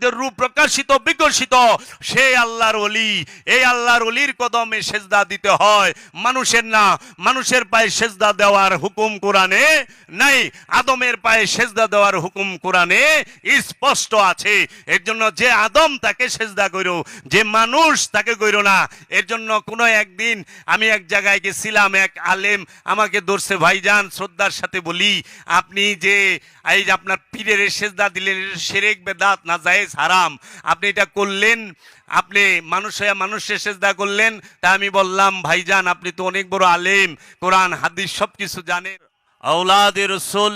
যে রূপ প্রকাশিত বিকশিত, সে আল্লাহর ওলি। এই আল্লাহর ওলির কদমে সেজদা দিতে হয়, মানুষের না। মানুষের পায়ে সেজদা দেওয়ার হুকুম কোরআনে নাই, আদমের পায়ে সেজদা দেওয়ার হুকুম কোরআনে স্পষ্ট আছে। এর জন্য যে আদম তাকে সেজদা করো, যে মানুষ তাকে করো না। এর জন্য কোনো একদিন আমি এক জায়গায় গেছিলাম, এক আলেম আমাকে ধরছে, ভাইজান শ্রদ্ধার সাথে বলি, আপনি যে এই যে আপনার পীরের সেজদা দিলেন, শিরক বেদাত নাজায়েজ হারাম, আপনি এটা করলেন, আপনি মানুষ হয়ে মানুষের সেজদা করলেন। তা আমি বললাম, ভাইজান আপনি তো অনেক বড় আলেম, কোরআন হাদিস সব কিছু জানেন। আওলাদে রসুল,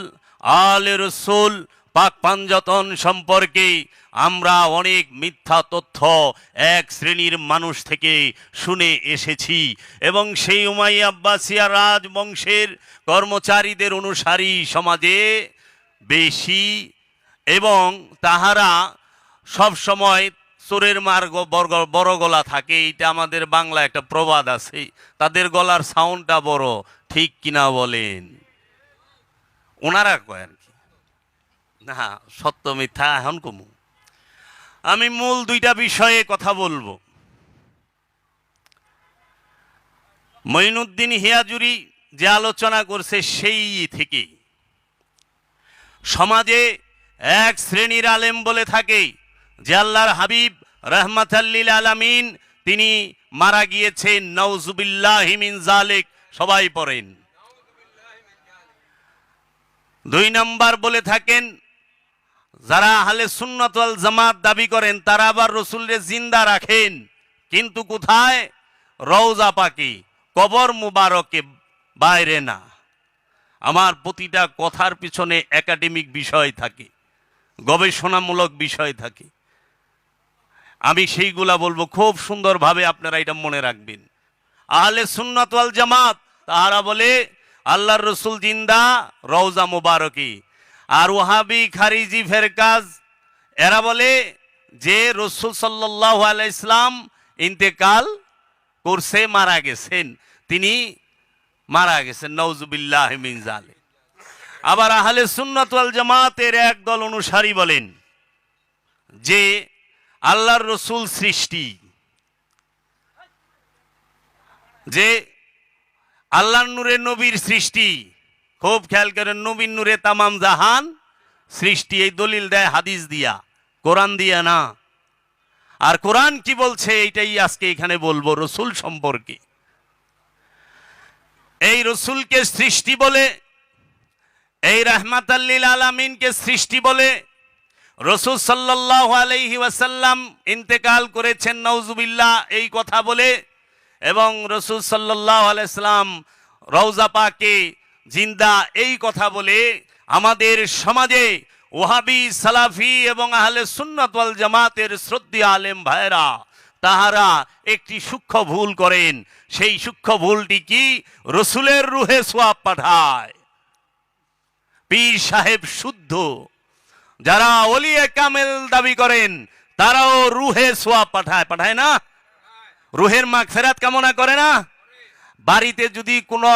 আলে রসুল, পাক পাঞ্জাতন সম্পর্কে আমরা অনেক মিথ্যা তথ্য এক শ্রেণীর মানুষ থেকে শুনে এসেছি, এবং সেই উমাইয়া আব্বাসিয়া রাজবংশের কর্মচারীদের অনুসারী সমাজে বেশি, এবং তাহারা সব সময় চোরের মার বড় গলা থাকে। এইটা আমাদের বাংলা একটা প্রবাদ আছে, তাদের গলার সাউন্ডটা বড়, ঠিক কিনা বলেন? ওনারা কয় আর কি, না সত্য মিথ্যা এখন কমু। আমি মূল দুইটা বিষয়ে কথা বলবো। মঈনুদ্দিন হিয়াজুরি যে আলোচনা করছে সেই থেকে সমাজে এক শ্রেণীর আলেম বলে থাকে যে আল্লাহর হাবিব রাহমাতাল লিল আলামিন তিনি মারা গিয়েছেন, নাউজুবিল্লাহি মিন যালিক, সবাই পড়েন। দুই নাম্বার বলে থাকেন যারা আহলে সুন্নাত ওয়াল জামাত দাবি করেন, তারা আবার রসুলকে জিন্দা রাখেন, কিন্তু কোথায়? রওজা পাকে, কবর মুবারকে, বাইরে না। আমার প্রতিটা কথার পিছনে একাডেমিক বিষয় থাকে, গবেষণামূলক বিষয় থাকে, আমি সেইগুলা বলবো খুব সুন্দরভাবে, আপনারা এটা মনে রাখবেন। আহলে সুন্নাত ওয়াল জামাত তারা বলে আল্লাহর রসুল জিন্দা, রওজা মুবারকে। আর ওয়াহাবি খারিজি ফেরকাজ এরা বলে যে রসুল সাল্লাল্লাহু আলাইহি ইসলাম ইন্তেকাল করছে, মারা গেছেন, তিনি মারা গেছেন, নাউজুবিল্লাহি মিন যালিক। আবার আহলে সুন্নাত ওয়াল জামাতের একদল অনুসারী বলেন যে আল্লাহর রসুল সৃষ্টি, যে আল্লাহর নূরে নবীর সৃষ্টি। খুব খেয়াল করেন, নবীর নূরে তামাম জাহান সৃষ্টি। এই দলিল দেয় হাদিস দিয়া, কোরআন দিয়া না। আর কোরআন কি বলছে এইটাই আজকে এখানে বলবো রসুল সম্পর্কে। এই রসুলকে সৃষ্টি বলে, এই রাহমাতাল লিল আলামিনকে সৃষ্টি বলে, রসুল সাল্লাল্লাহু আলাইহি ওয়াসাল্লাম ইন্তেকাল করেছেন, নাউজুবিল্লাহ, এই কথা বলে, এবং রসুল সাল্লাল্লাহু আলাইহি ওয়াসাল্লাম রওজা পাকে জিন্দা, এই কথা বলে আমাদের সমাজে ওয়াহাবি, সালাফি এবং আহলে সুন্নাত ওয়াল জামাতের শ্রদ্ধেয় আলেম ভাইরা তাহারা একটি সূক্ষ্ম ভুল করেন। সেই সূক্ষ্ম ভুলটি কি? রসুলের রুহে সোয়াব পাঠায়। পীর সাহেব শুদ্ধ, যারা ওলিয়ে কামেল দাবি করেন, তারাও রুহে সোয়াব পাঠায়, পাঠায় না? রুহের মাগফিরাত কামনা করে না? বাড়িতে যদি কোনো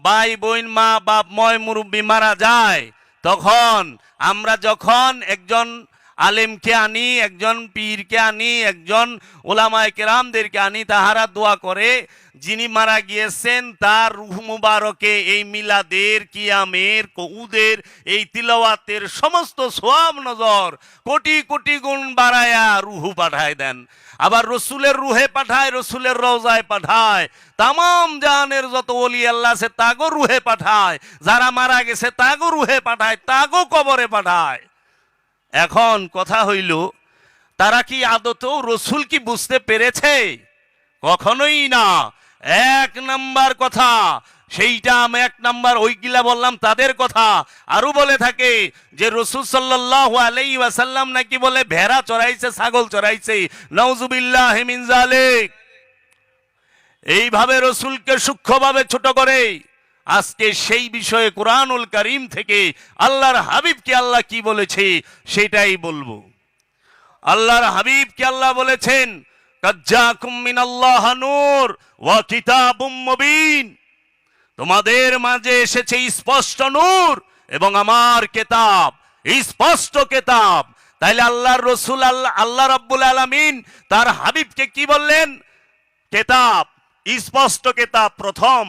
ভাই বোন, মা বাপ, ময় মুরব্বী মারা যায়, তখন আমরা যখন একজন আলেমকে আনি, একজন পীরকে আনি, একজন ওলামায়ে কেরামদেরকে আনি, তাহারা দোয়া করে যিনি মারা গিয়েছেন তার রূহ মুবারকে এই মিলাদের, কিয়ামের, কউদের, এই তিলাওয়াতের সমস্ত সওয়াব নজর কোটি কোটি গুণ বাড়ায়া রূহ পাঠায় দেন। আবার রসুলের রুহে পাঠায়, রসুলের রওজায় পাঠায়, তামাম জাহানের যত ওলি আল্লাহ আছে তাগো রুহে পাঠায়, যারা মারা গেছে তাগো রুহে পাঠায়, তাগো কবরে পাঠায়। এখন কথা হইল, তারা কি আদতেও রসুল কি বুঝতে পেরেছে? কখনোই না। এক নাম্বার কথা সেইটা, আমি এক নাম্বার ওইগুলা বললাম তাদের কথা। আরো বলে থাকে যে রসুল সাল্লাল্লাহু আলাইহি ওয়াসাল্লাম নাকি বলে ভেড়া চড়াইছে, ছাগল চড়াইছে, নাউজুবিল্লাহি মিন যালিক। এইভাবে রসুলকে সূক্ষ্মভাবে ছোট করে আজকে সেই বিষয়ে কুরআনুল কারীম থেকে আল্লাহর হাবিবকে আল্লাহ কি বলেছে সেটাই বলবো। আল্লাহর হাবিবকে আল্লাহ বলেছেন, কাজ্জাকুম মিনাল্লাহ নূর ওয়া কিতাবুম মুবিন, তোমাদের মাঝে এসেছে স্পষ্ট নূর এবং আমার কিতাব, স্পষ্ট কিতাব। তাইলে আল্লাহর রসুল আল্লাহ রাব্বুল আলামিন তার হাবিবকে কি বললেন? কেতাব, স্পষ্ট কেতাব, প্রথম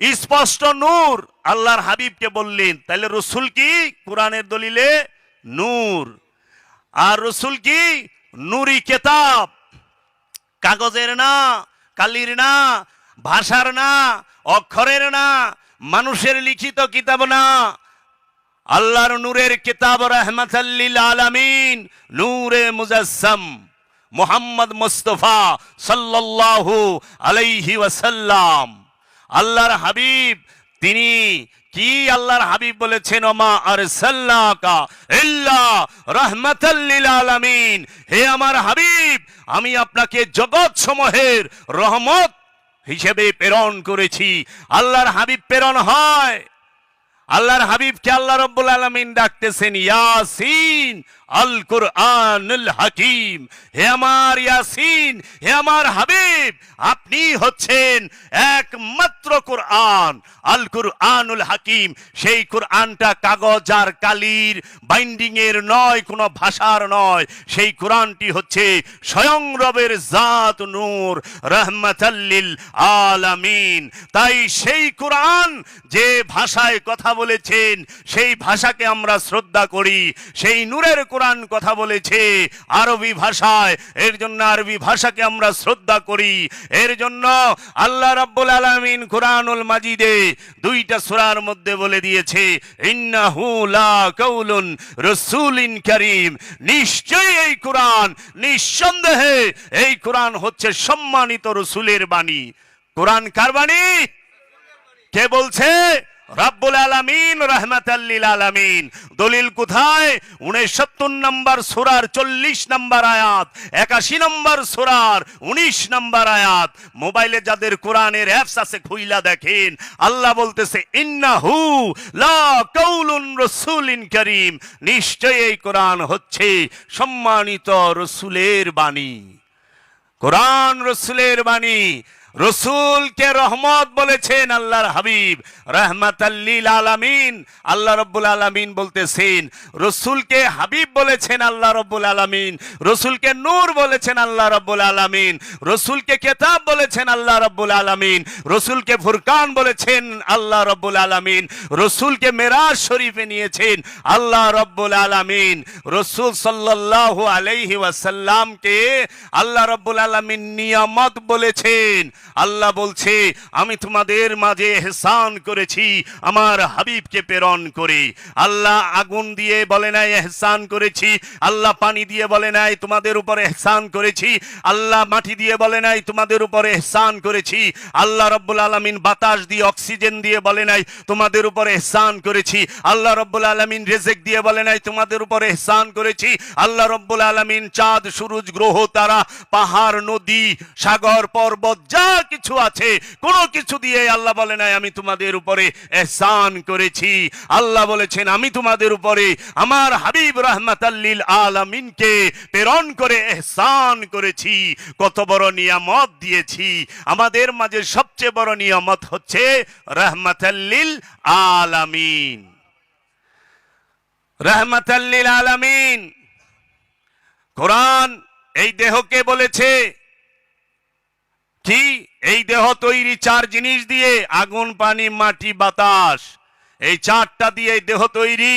স্পষ্ট নূর আল্লাহর হাবিবকে বললেন। তাহলে রসুল কি? কোরআনের দলিলে নূর। আর রসুল কি? নূরি কেতাব, কাগজের না, কালির না, ভাষার না, অক্ষরের না, মানুষের লিখিত কিতাব না, আল্লাহর নূরের কিতাব, রাহমাতাল লিল আলামিন, নূরে মুজাসসাম মুহাম্মদ মুস্তাফা সাল্লাল্লাহু আলাইহি ওয়াসাল্লাম। আল্লাহর হাবিব তিনি কি? আল্লাহর হাবিব বলেছেন, ওমা আরসালনাকা ইল্লা রাহমাতাল লিল আলামিন, হে আমার হাবিব, আমি আপনাকে জগৎ সমূহের রহমত হিসেবে প্রেরণ করেছি। আল্লাহর হাবিব প্রেরণ হয়, আল্লাহর হাবিবকে আল্লাহ রাব্বুল আলামিন ডাকতেছেন ইয়াসিন আল কুরআনুল হাকিম, হে আমার ইয়াসিন, হে আমার হাবিব, আপনি হচ্ছেন একমাত্র কোরআন, আল কুরআনুল হাকিম। সেই কোরআনটা কাগজ আর কালির বাইন্ডিং এর নয়, কোনো ভাষার নয়, সেই কোরআনটি হচ্ছে স্বয়ং রবের জাত, নূর, রাহমাতাল লিল আলামিন। তাই সেই কোরআন যে ভাষায় কথা বলেছেন সেই ভাষাকে আমরা শ্রদ্ধা করি। সেই নূরের কোরআন কথা বলেছে আরবি ভাষায়, এর জন্য আরবি ভাষাকে আমরা শ্রদ্ধা করি। এর জন্য আল্লাহ রাব্বুল আলামিন কুরআনুল মাজিদে দুইটা সূরার মধ্যে বলে দিয়েছে, ইন্নাহু লা কাউলুন রাসূলিন কারীম, নিশ্চয়ই এই কোরআন, নিঃসন্দেহে এই কোরআন হচ্ছে সম্মানিত রাসূলের বাণী। কোরআন কার বাণী? কে বলছে? রাব্বুল আলামিন, রাহমাতাল লিল আলামিন। দলিল কোথায়? 69 নম্বর সূরার 40 নম্বর আয়াত, 81 নম্বর সূরার 19 নম্বর আয়াত। মোবাইলে যাদের কোরআনের অ্যাপস আছে খুইলা দেখেন, আল্লাহ বলতেছে ইন্নাহু লা কাউলুন রাসূলিন কারীম, নিশ্চয়ই এই কোরআন হচ্ছে সম্মানিত রাসূলের বাণী। কোরআন রাসূলের বাণী। রসুলকে রহমত বলেছেন আল্লাহর হাবিব, রাহমাতাল লিল আলামিন। আল্লাহ রাব্বুল আলামিন বলতেছেন, রসুলকে হাবিব বলেছেন আল্লাহ রাব্বুল আলামিন, রসুলকে নূর বলেছেন আল্লাহ রাব্বুল আলামিন, রসুলকে কিতাব বলেছেন আল্লাহ রাব্বুল আলামিন, রসুলকে ফুরকান বলেছেন আল্লাহ রাব্বুল আলামিন, রসুলকে মেরাজ শরীফে নিয়েছেন আল্লাহ রাব্বুল আলামিন। রসুল সাল্লাল্লাহু আলাইহি ওয়াসাল্লামকে আল্লাহ রাব্বুল আলামিন নিয়ামত বলেছেন। আল্লাহ বলছে, আমি তোমাদের মাঝে ইহসান করেছি আমার হাবিবকে প্রেরণ করে। আল্লাহ আগুন দিয়ে বলে নাই ইহসান করেছি, আল্লাহ পানি দিয়ে বলে নাই তোমাদের উপরে ইহসান করেছি, আল্লাহ মাটি দিয়ে বলে নাই তোমাদের উপরে ইহসান করেছি, আল্লাহ রাব্বুল আলামিন বাতাস দিয়ে, অক্সিজেন দিয়ে বলে নাই তোমাদের উপরে ইহসান করেছি, আল্লাহ রাব্বুল আলামিন রিজিক দিয়ে বলে নাই তোমাদের উপরে ইহসান করেছি, আল্লাহ রাব্বুল আলামিন চাঁদ, সূরজ, গ্রহ, তারা, পাহাড়, নদী, সাগর, পর্বত, যা কিছু আছে কোনো কিছু দিয়ে আল্লাহ বলে নাই আমি তোমাদের উপরে ইহসান করেছি। আল্লাহ বলেছেন আমি তোমাদের উপরে আমার হাবিব রাহমাতাল লিল আলামিনকে প্রেরণ করে ইহসান করেছি। কত বড় নিয়ামত দিয়েছি। আমাদের মাঝে সবচেয়ে বড় নিয়ামত হচ্ছে রাহমাতাল লিল আলামিন, রাহমাতাল লিল আলামিন। কোরআন এই দেহকে বলেছে কি? এই দেহ তৈরি চার জিনিস দিয়ে, আগুন, পানি, মাটি, বাতাস, এই চারটা দিয়ে এই দেহ তৈরি।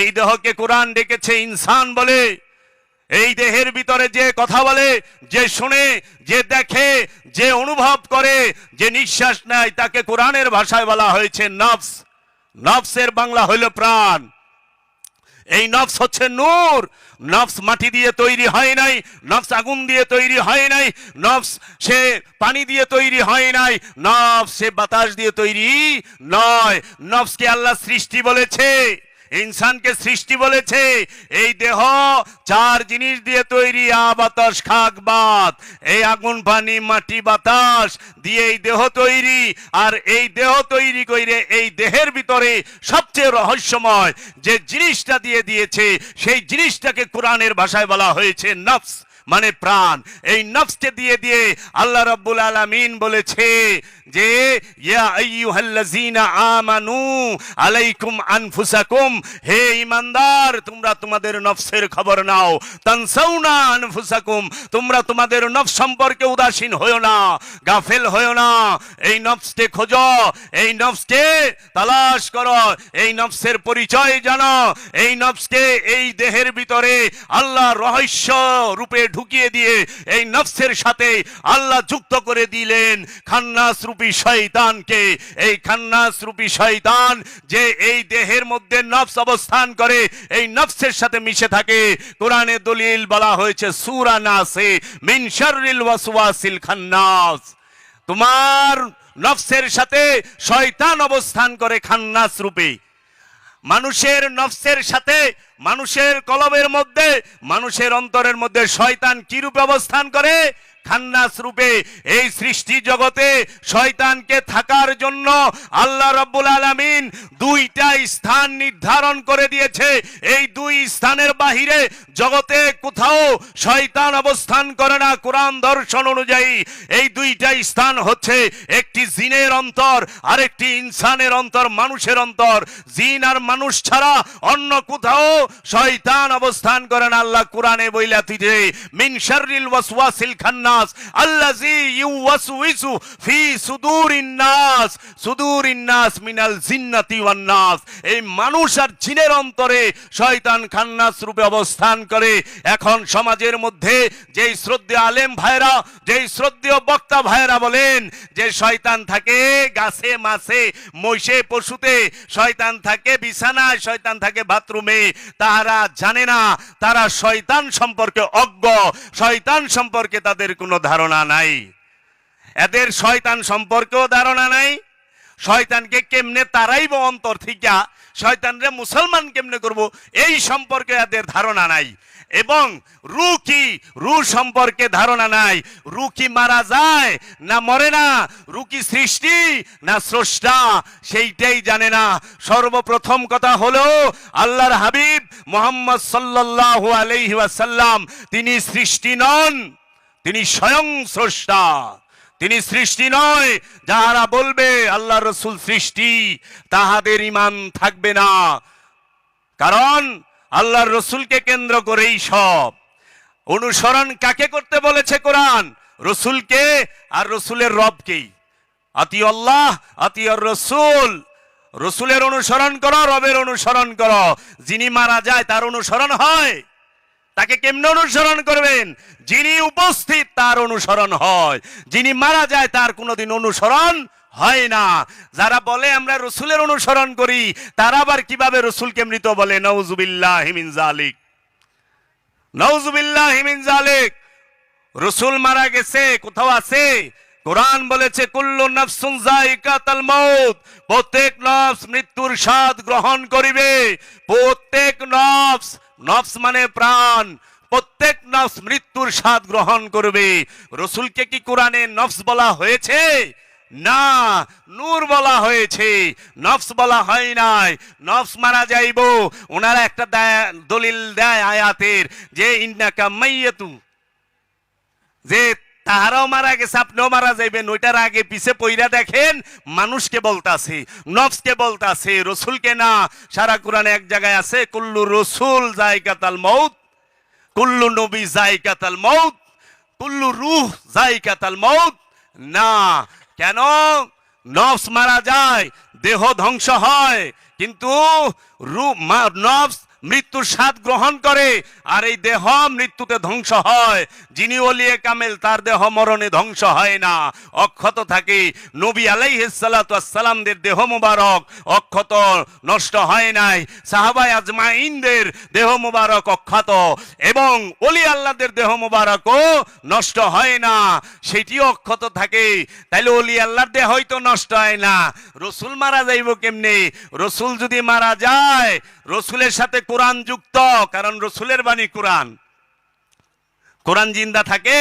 এই দেহকে কোরআন ডেকেছে ইনসান বলে। এই দেহের ভিতরে যে কথা বলে, যে শুনে, যে দেখে, যে অনুভব করে, যে নিঃশ্বাস নেয়, তাকে কোরআনের ভাষায় বলা হয়েছে নফস। নফসের বাংলা হইল প্রাণ। এই নফস হচ্ছে নূর। নফস মাটি দিয়ে তৈরি হয় নাই, নফস আগুন দিয়ে তৈরি হয় নাই, নফস সে পানি দিয়ে তৈরি হয় নাই, নফস সে বাতাস দিয়ে তৈরি নয়। নফসকে আল্লাহ সৃষ্টি বলেছে, ইনসানকে সৃষ্টি বলেছে। এই দেহ চার জিনিস দিয়ে তৈরি, বাতাস, খাক, বাত। এই আগুন, পানি, মাটি, বাতাস দিয়ে এই দেহ তৈরি। আর এই দেহ তৈরি করে এই দেহের ভিতরে সবচেয়ে রহস্যময় যে জিনিসটা দিয়ে দিয়েছে, সেই জিনিসটাকে কোরআনের ভাষায় বলা হয়েছে নফস। মানে প্রাণ। এই নফসকে দিয়ে দিয়ে আল্লাহ রাব্বুল আলামিন বলেছে যে ইয়া আইয়ুহাল্লাযীনা আমানু আলাইকুম আনফুসাকুম, হে ঈমানদার তোমরা তোমাদের নফসের খবর নাও। তানসাউনা আনফুসাকুম, তোমরা তোমাদের নফস সম্পর্কে উদাসীন হয়ো না, গাফেল হয়ো না। এই নফসকে খোঁজো, এই নফসকে তালাশ করো, এই নফসের পরিচয় জানো। এই নফসকে এই দেহের ভিতরে আল্লাহ রহস্য রূপে ঢুকিয়ে দিয়ে এই নফসের সাথে আল্লাহ যুক্ত করে দিলেন খান্নাস রূপী শয়তানকে। এই খান্নাস রূপী শয়তান যে এই দেহের মধ্যে নফস অবস্থান করে, এই নফসের সাথে মিশে থাকে। কোরআনে দলিল বলা হয়েছে সূরা নাসে, মিন শাররিল ওয়াসওয়াসিল খান্নাস। তোমার নফসের সাথে শয়তান অবস্থান করে খান্নাস রূপে। মানুষের নফসের সাথে, মানুষের কলবের মধ্যে, মানুষের অন্তরের মধ্যে শয়তান কি রূপে অবস্থান করে? খান্নাস রূপে। এই সৃষ্টি জগতে শয়তানকে থাকার জন্য আল্লাহ রাব্বুল আলামিন দুইটা স্থান নির্ধারণ করে দিয়েছে। এই দুই স্থানের বাহিরে জগতে কোথাও শয়তান অবস্থান করে না কোরআন দর্শন অনুযায়ী। এই দুইটা স্থান হচ্ছে একটি জিনের অন্তর আর একটি ইনসানের অন্তর, মানুষের অন্তর। জিন আর মানুষ ছাড়া অন্য কোথাও শয়তান অবস্থান করে না। আল্লাহ কোরআনে বইলা দিয়েছে মিন শাররিল ওয়াসওয়াসিল খান্নাস আল্লাযী ইউওয়াসউইসু ফি সুদুরিন নাস, সুদুরিন নাস মিনাল জিন্নাতি ওয়ান নাস। এই মানুষ আর জিনের অন্তরে শয়তান খান্নাস রূপে অবস্থান করে। এখন সমাজের মধ্যে যেই শ্রদ্ধেয় আলেম ভাইরা, যেই শ্রদ্ধেয় বক্তা ভাইরা বলেন যে শয়তান থাকে গাছে মাছে মহিষে পশুতে, শয়তান থাকে বিছানায়, শয়তান থাকে বাথরুমে, তারা জানে না, তারা শয়তান সম্পর্কে অজ্ঞ, শয়তান সম্পর্কে তাদের কোনো ধারণা নাই। এদের শয়তান সম্পর্কেও ধারণা নাই। শয়তানকে কেমনে তারাইব অন্তর থেকে, শয়তানরে মুসলমান কেমনে করব, এই সম্পর্কে এদের ধারণা নাই। এবং রূহ কি, রূহ সম্পর্কে ধারণা নাই। রূহ কি মারা যায় না মরে না, রূহ কি সৃষ্টি না স্রষ্টা, সেইটাই জানে না। সর্বপ্রথম কথা হলো আল্লাহর হাবিব মুহাম্মদ সাল্লাল্লাহু আলাইহি ওয়াসাল্লাম, তিনি সৃষ্টি নন, তিনি স্বয়ং স্রষ্টা। তিনি সৃষ্টি নয়। যাহারা বলবে আল্লাহ রসুল সৃষ্টি, তাহাদের ঈমান থাকবে না। কারণ আল্লাহর রসুলকে কেন্দ্র করেই সব। অনুসরণ কাকে করতে বলেছে কোরআন? রসুলকে আর রসুলের রবকেই। আতিউ আল্লাহ আতিউর রসুল, রসুলের অনুসরণ করো, রবের অনুসরণ করো। যিনি মারা যায় তার অনুসরণ হয়? তাকে কেমনে অনুসরণ করবেন? যিনি উপস্থিত তার অনুসরণ হয়, যিনি মারা যায় তার কোনোদিন অনুসরণ হয় না। যারা বলে আমরা রসুলের অনুসরণ করি, তারা আবার কিভাবে রসুলকে মৃত বলে? নাউজুবিল্লাহি মিন যালিক, নাউজুবিল্লাহি মিন যালিক। রসুল মারা গেছে কোথাও আছে? কোরআন বলেছে কুল্লু নাফসুন যায়িকাতুল মাউত, প্রত্যেক নফস মৃত্যুর স্বাদ গ্রহণ করিবে। প্রত্যেক নফস, নফস মানে প্রাণ, প্রত্যেক নফস মৃত্যুর স্বাদ গ্রহণ করবে। রসুলকে কি কোরআনে নফস বলা হয়েছে? না, নূর বলা হয়েছে, নফস বলা হয় নাই। নফস মারা যাইব, ওনারা একটা দলিল দেয় আয়াতের যে ইন্নাকা মাইয়াতু, যে তাহারাও মারা গেছে আপনিও মারা যাইবেন। ওইটার আগে পিছে পইরা দেখেন মানুষকে বলতাছে, নফসকে বলতাছে, রসুলকে না। সারা কোরআনে এক জায়গায় আছে কুল্লু রসুল যায়িকাতুল মউত, কুল্লু নবী যায়িকাতুল মউত, কুল্লু রূহ যায়িকাতুল মউত। না, কেন? নফস মারা যায়, দেহ ধ্বংস হয়, কিন্তু নফস মৃত্যুর স্বাদ গ্রহণ করে, আর এই দেহ মৃত্যুতে ধ্বংস হয়। যিনি ওলিয়ে কামেল তার দেহ মরণে ধ্বংস হয় না, অক্ষত থাকে। নবী আলাইহিস সালাতু ওয়াস সালামদের দেহ মোবারক অক্ষত, নষ্ট হয় নাই। সাহাবায়ে আজমাইনদের দেহ মোবারক অক্ষত, এবং ওলি আল্লাহদের দেহ মোবারকও নষ্ট হয় না, সেটিও অক্ষত থাকে। তাইলে ওলি আল্লাহর দেহ হয়তো নষ্ট হয় না, রসুল মারা যাইব কেমনে? রসুল যদি মারা যায়, রসুলের সাথে কোরআন যুক্ত, কারণ রসুলের বাণী কোরআন। কোরআন জিন্দা থাকে,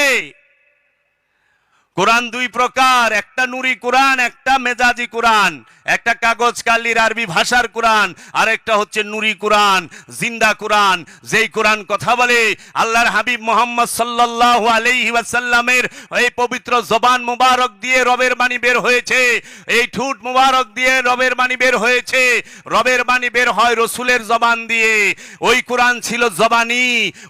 কোরআন দুই প্রকার, একটা নুরি কোরআন, একটা মেজাজি কোরআন, একটা কাগজ কালির আরবি ভাষার কোরআন, আর একটা হচ্ছে নুরি কোরআন, জিন্দা কোরআন। যেই কোরআন কথা বলে আল্লাহর হাবিব মোহাম্মদ সাল্লাল্লাহু আলাইহি ওয়াসাল্লামের এই পবিত্র জবান মুবারক দিয়ে রবের বাণী বের হয়েছে, এই ঠোঁট মুবারক দিয়ে রবের বাণী বের হয়েছে। রবের বাণী বের হয় রসুলের জবান দিয়ে। ওই কোরআন ছিল জবানি,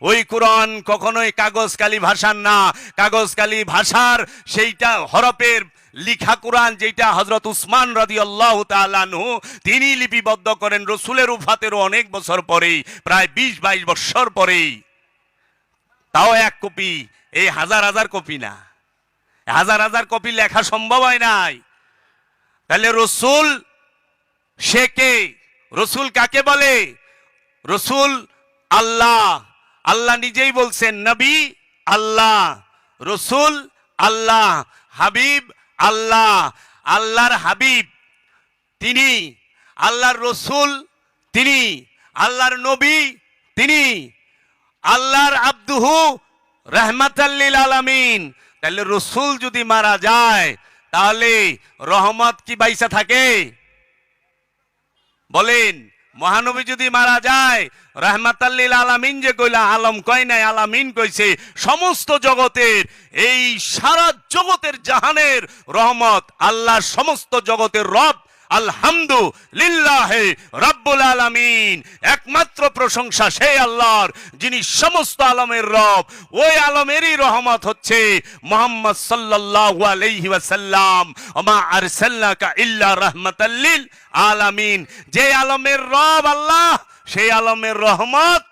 ওই কোরআন কখনোই কাগজ কালি ভাষার না। কাগজ কালি ভাষার সেইটা হরফের লিখা কোরআন, যেটা হযরত উসমান রাদিয়াল্লাহু তাআলা আনহু তিনি লিপিবদ্ধ করেন রসুলের উফাতেরও অনেক বছর পরেই, প্রায় 20-22 বছর পরেই। তাও এক কপি, এই হাজার হাজার কপি না, হাজার হাজার কপি লেখা সম্ভব হয় নাই। তাহলে রসুল সে কে? রসুল কাকে বলে? রসুল আল্লাহ, আল্লাহ নিজেই বলছেন নবী আল্লাহ, রসুল আল্লাহ, হাবিব আল্লাহ। আল্লাহর হাবিব তিনি, আল্লাহর রসুল তিনি, আল্লাহর নবী তিনি, আল্লাহর আব্দুহু রাহমাতাল লিল আলামিন। তাহলে রসুল যদি মারা যায় তাহলে রহমত কি বাইসা থাকে? বলেন, মহানবী যদি মারা যায় রাহমাতাল লিল আলামিন যে কইলা, আলম কয় নাই, আলামিন কইছে। সমস্ত জগতের, এই সারা জগতের জাহানের রহমত, আল্লাহ সমস্ত জগতের রব। আলহামদুলিল্লাহি রাব্বুল আলামিন, একমাত্র প্রশংসা সেই আল্লাহর যিনি সমস্ত আলমের রব। ওই আলমেরই রহমত হচ্ছে মুহাম্মদ সাল্লাল্লাহু আলাইহি ওয়াসাল্লাম, ওমা আরসালনাকা ইল্লা রাহমাতাল লিল আলামিন। যে আলমের রব আল্লাহ, সেই আলমের রহমত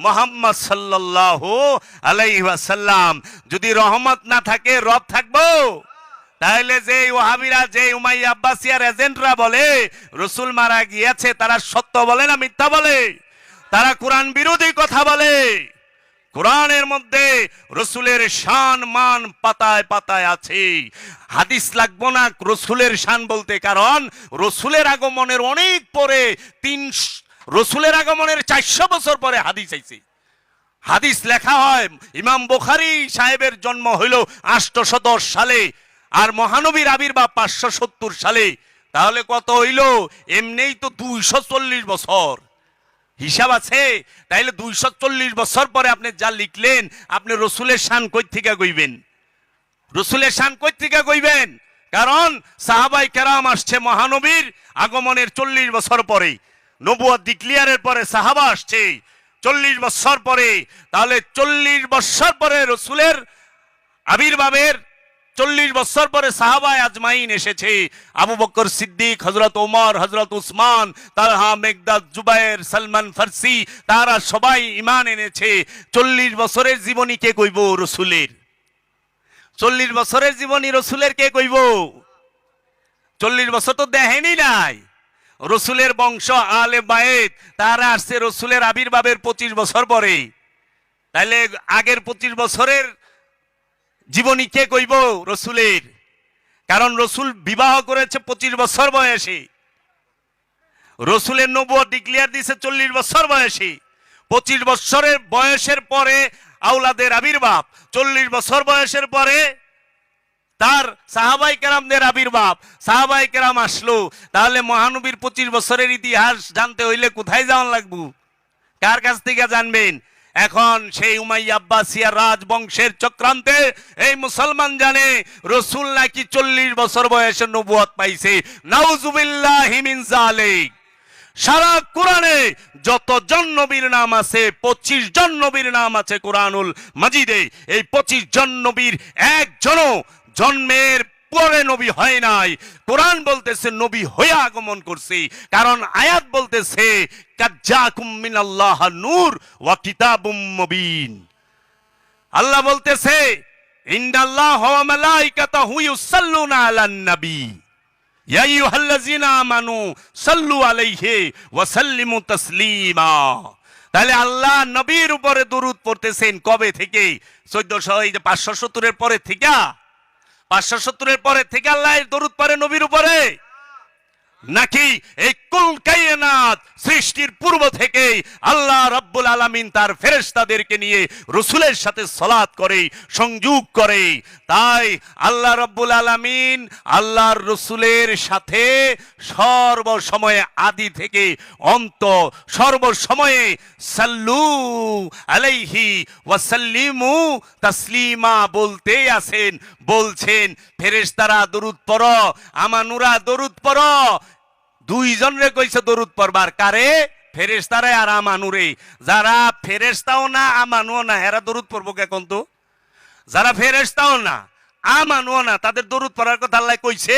মুহাম্মদ সাল্লাল্লাহু আলাইহি ওয়াসাল্লাম। যদি রহমত না থাকে রব থাকবো? তাহলে যে ওয়াহাবিরা, যে উমাইয়া আব্বাসিয়ার এজেন্টরা বলে রসুল মারা গিয়েছে, তারা সত্য বলে না মিথ্যা বলে? তারা কোরআন বিরোধী কথা বলে। কোরআনের মধ্যে রসুলের শান মান পাতায় পাতায় আছে। হাদিস লাগবো না রসুলের শান বলতে, কারণ রসুলের আগমনের অনেক পরে, রসুলের আগমনের 400 বছর পরে হাদিস আইছে। হাদিস লেখা হয়, ইমাম বুখারী সাহেবের জন্ম হইল 810 সালে, আর মহানবীর আবির্ভাব 570 সালে। তাহলে কত হইল? এমনিই তো 240 বছর হিসাব আছে। তাইলে 240 বছর পরে আপনি যা লিখলেন, আপনি রসুলের শান কই থেকে কইবেন? রসুলের শান কই থেকে কইবেন? কারণ সাহাবাই কেরাম আসছে মহানবীর আগমনের 40 বছর পরে, নবুয়ত ডিক্লিয়ারের পরে সাহাবা আসছে 40 বছর পরে। তাহলে 40 বছর পরে রসুলের আবির্ভাবের 40 বছর পরে সাহাবায়ে আজমাইন এসেছে। আবু বকর সিদ্দিক, হযরত ওমর, হযরত উসমান, তালহা, মেকদাদ, জুবায়ের, সালমান ফারসি, তারা সবাই ঈমান এনেছে। 40 বছরের জীবনী কে কইব রসুলের? 40 বছরের জীবনী রসুলের কে কইব? 40 বছর তো দেখেনি নাই। রসুলের বংশ আলে বায়েত, তারা আসছে রসুলের আবির্ভাবের 25 বছর পরে। তাইলে আগের 25 বছরের জীবনী কে কইব রসুলের? কারণ রসুল বিবাহ করেছে 25 বছর বয়সে। রসুলের নবুয়ত ডিক্লেয়ার দিয়েছে 40 বছর বয়সে। 25 বছরের বয়সের পরে আওলাদের আবির্ভাব, 40 বছর বয়সের পরে তার সাহাবাই কেরামদের আবির্ভাব, সাহাবাই কেরাম আসলো। তাহলে মহানবীর 25 বছরের ইতিহাস জানতে হইলে কোথায় যাওয়ান লাগবো? কার কাছ থেকে জানবেন? এখন সেই উমাইয়া আব্বাসিয়া রাজবংশের চক্রান্তে এই মুসলমান জানে রসুল নাকি 40 বছর বয়সে নবুয়ত পাইছে। নাউজুবিল্লাহি মিন যালিক। সারা কোরআনে যত জন নবীর নাম আছে, 25 জন নবীর নাম আছে কোরআনুল মাজিদে। এই 25 জন নবীর একজনও জন্মের পরে নবী হয় নাই। কোরআন বলতেছে নবী হয়ে আগমন করছে, কারণ আয়াত বলতেছে কাজ্জাকুম মিনাল্লাহ নূর ওয়া কিতাবুম মুবিন। আল্লাহ বলতেছে ইন্নাল্লাহা ওয়া মালাইকাতাহু ইউসাল্লুনা আলান নবী ইয়া আইয়ুহাল্লাযিনা আমানু সাল্লু আলাইহি ওয়া সাল্লিমু তাসলিমা। তাহলে আল্লাহ নবীর উপরে দরুদ পড়তেছেন কবে থেকে? 570 এর পরে থেকে, 570 এর পরে থেকে আল্লাহ দরুদ পড়ে নবীর উপরে। নাকি এই কুল কায়নাত সৃষ্টির পূর্ব থেকে আল্লাহ রাব্বুল আলামিন তার ফেরেশতাদেরকে নিয়ে রাসূলের সাথে সালাত করে, সংযোগ করে। তাই আল্লাহ রাব্বুল আলামিন আল্লাহর রাসূলের সাথে সর্বসময়ে আদি থেকে অন্ত সর্বসময়ে সাল্লু আলাইহি ওয়া সাল্লিমু তাসলিমা বলতে আছেন, বলছেন ফেরেশতারা দরুদ পড়ো, আমানুরা দরুদ পড়ো। দুইজনরে কইছে দরুদ পড়বার, কারে? ফেরেশতারে আর আমানুরে। যারা ফেরেশতাও না আমানুও না এরা দরুদ পড়বো কে কোন? তো যারা ফেরেশতাও না আমানুও না তাদের দরুদ পড়ার কথা আল্লাহ কইছে।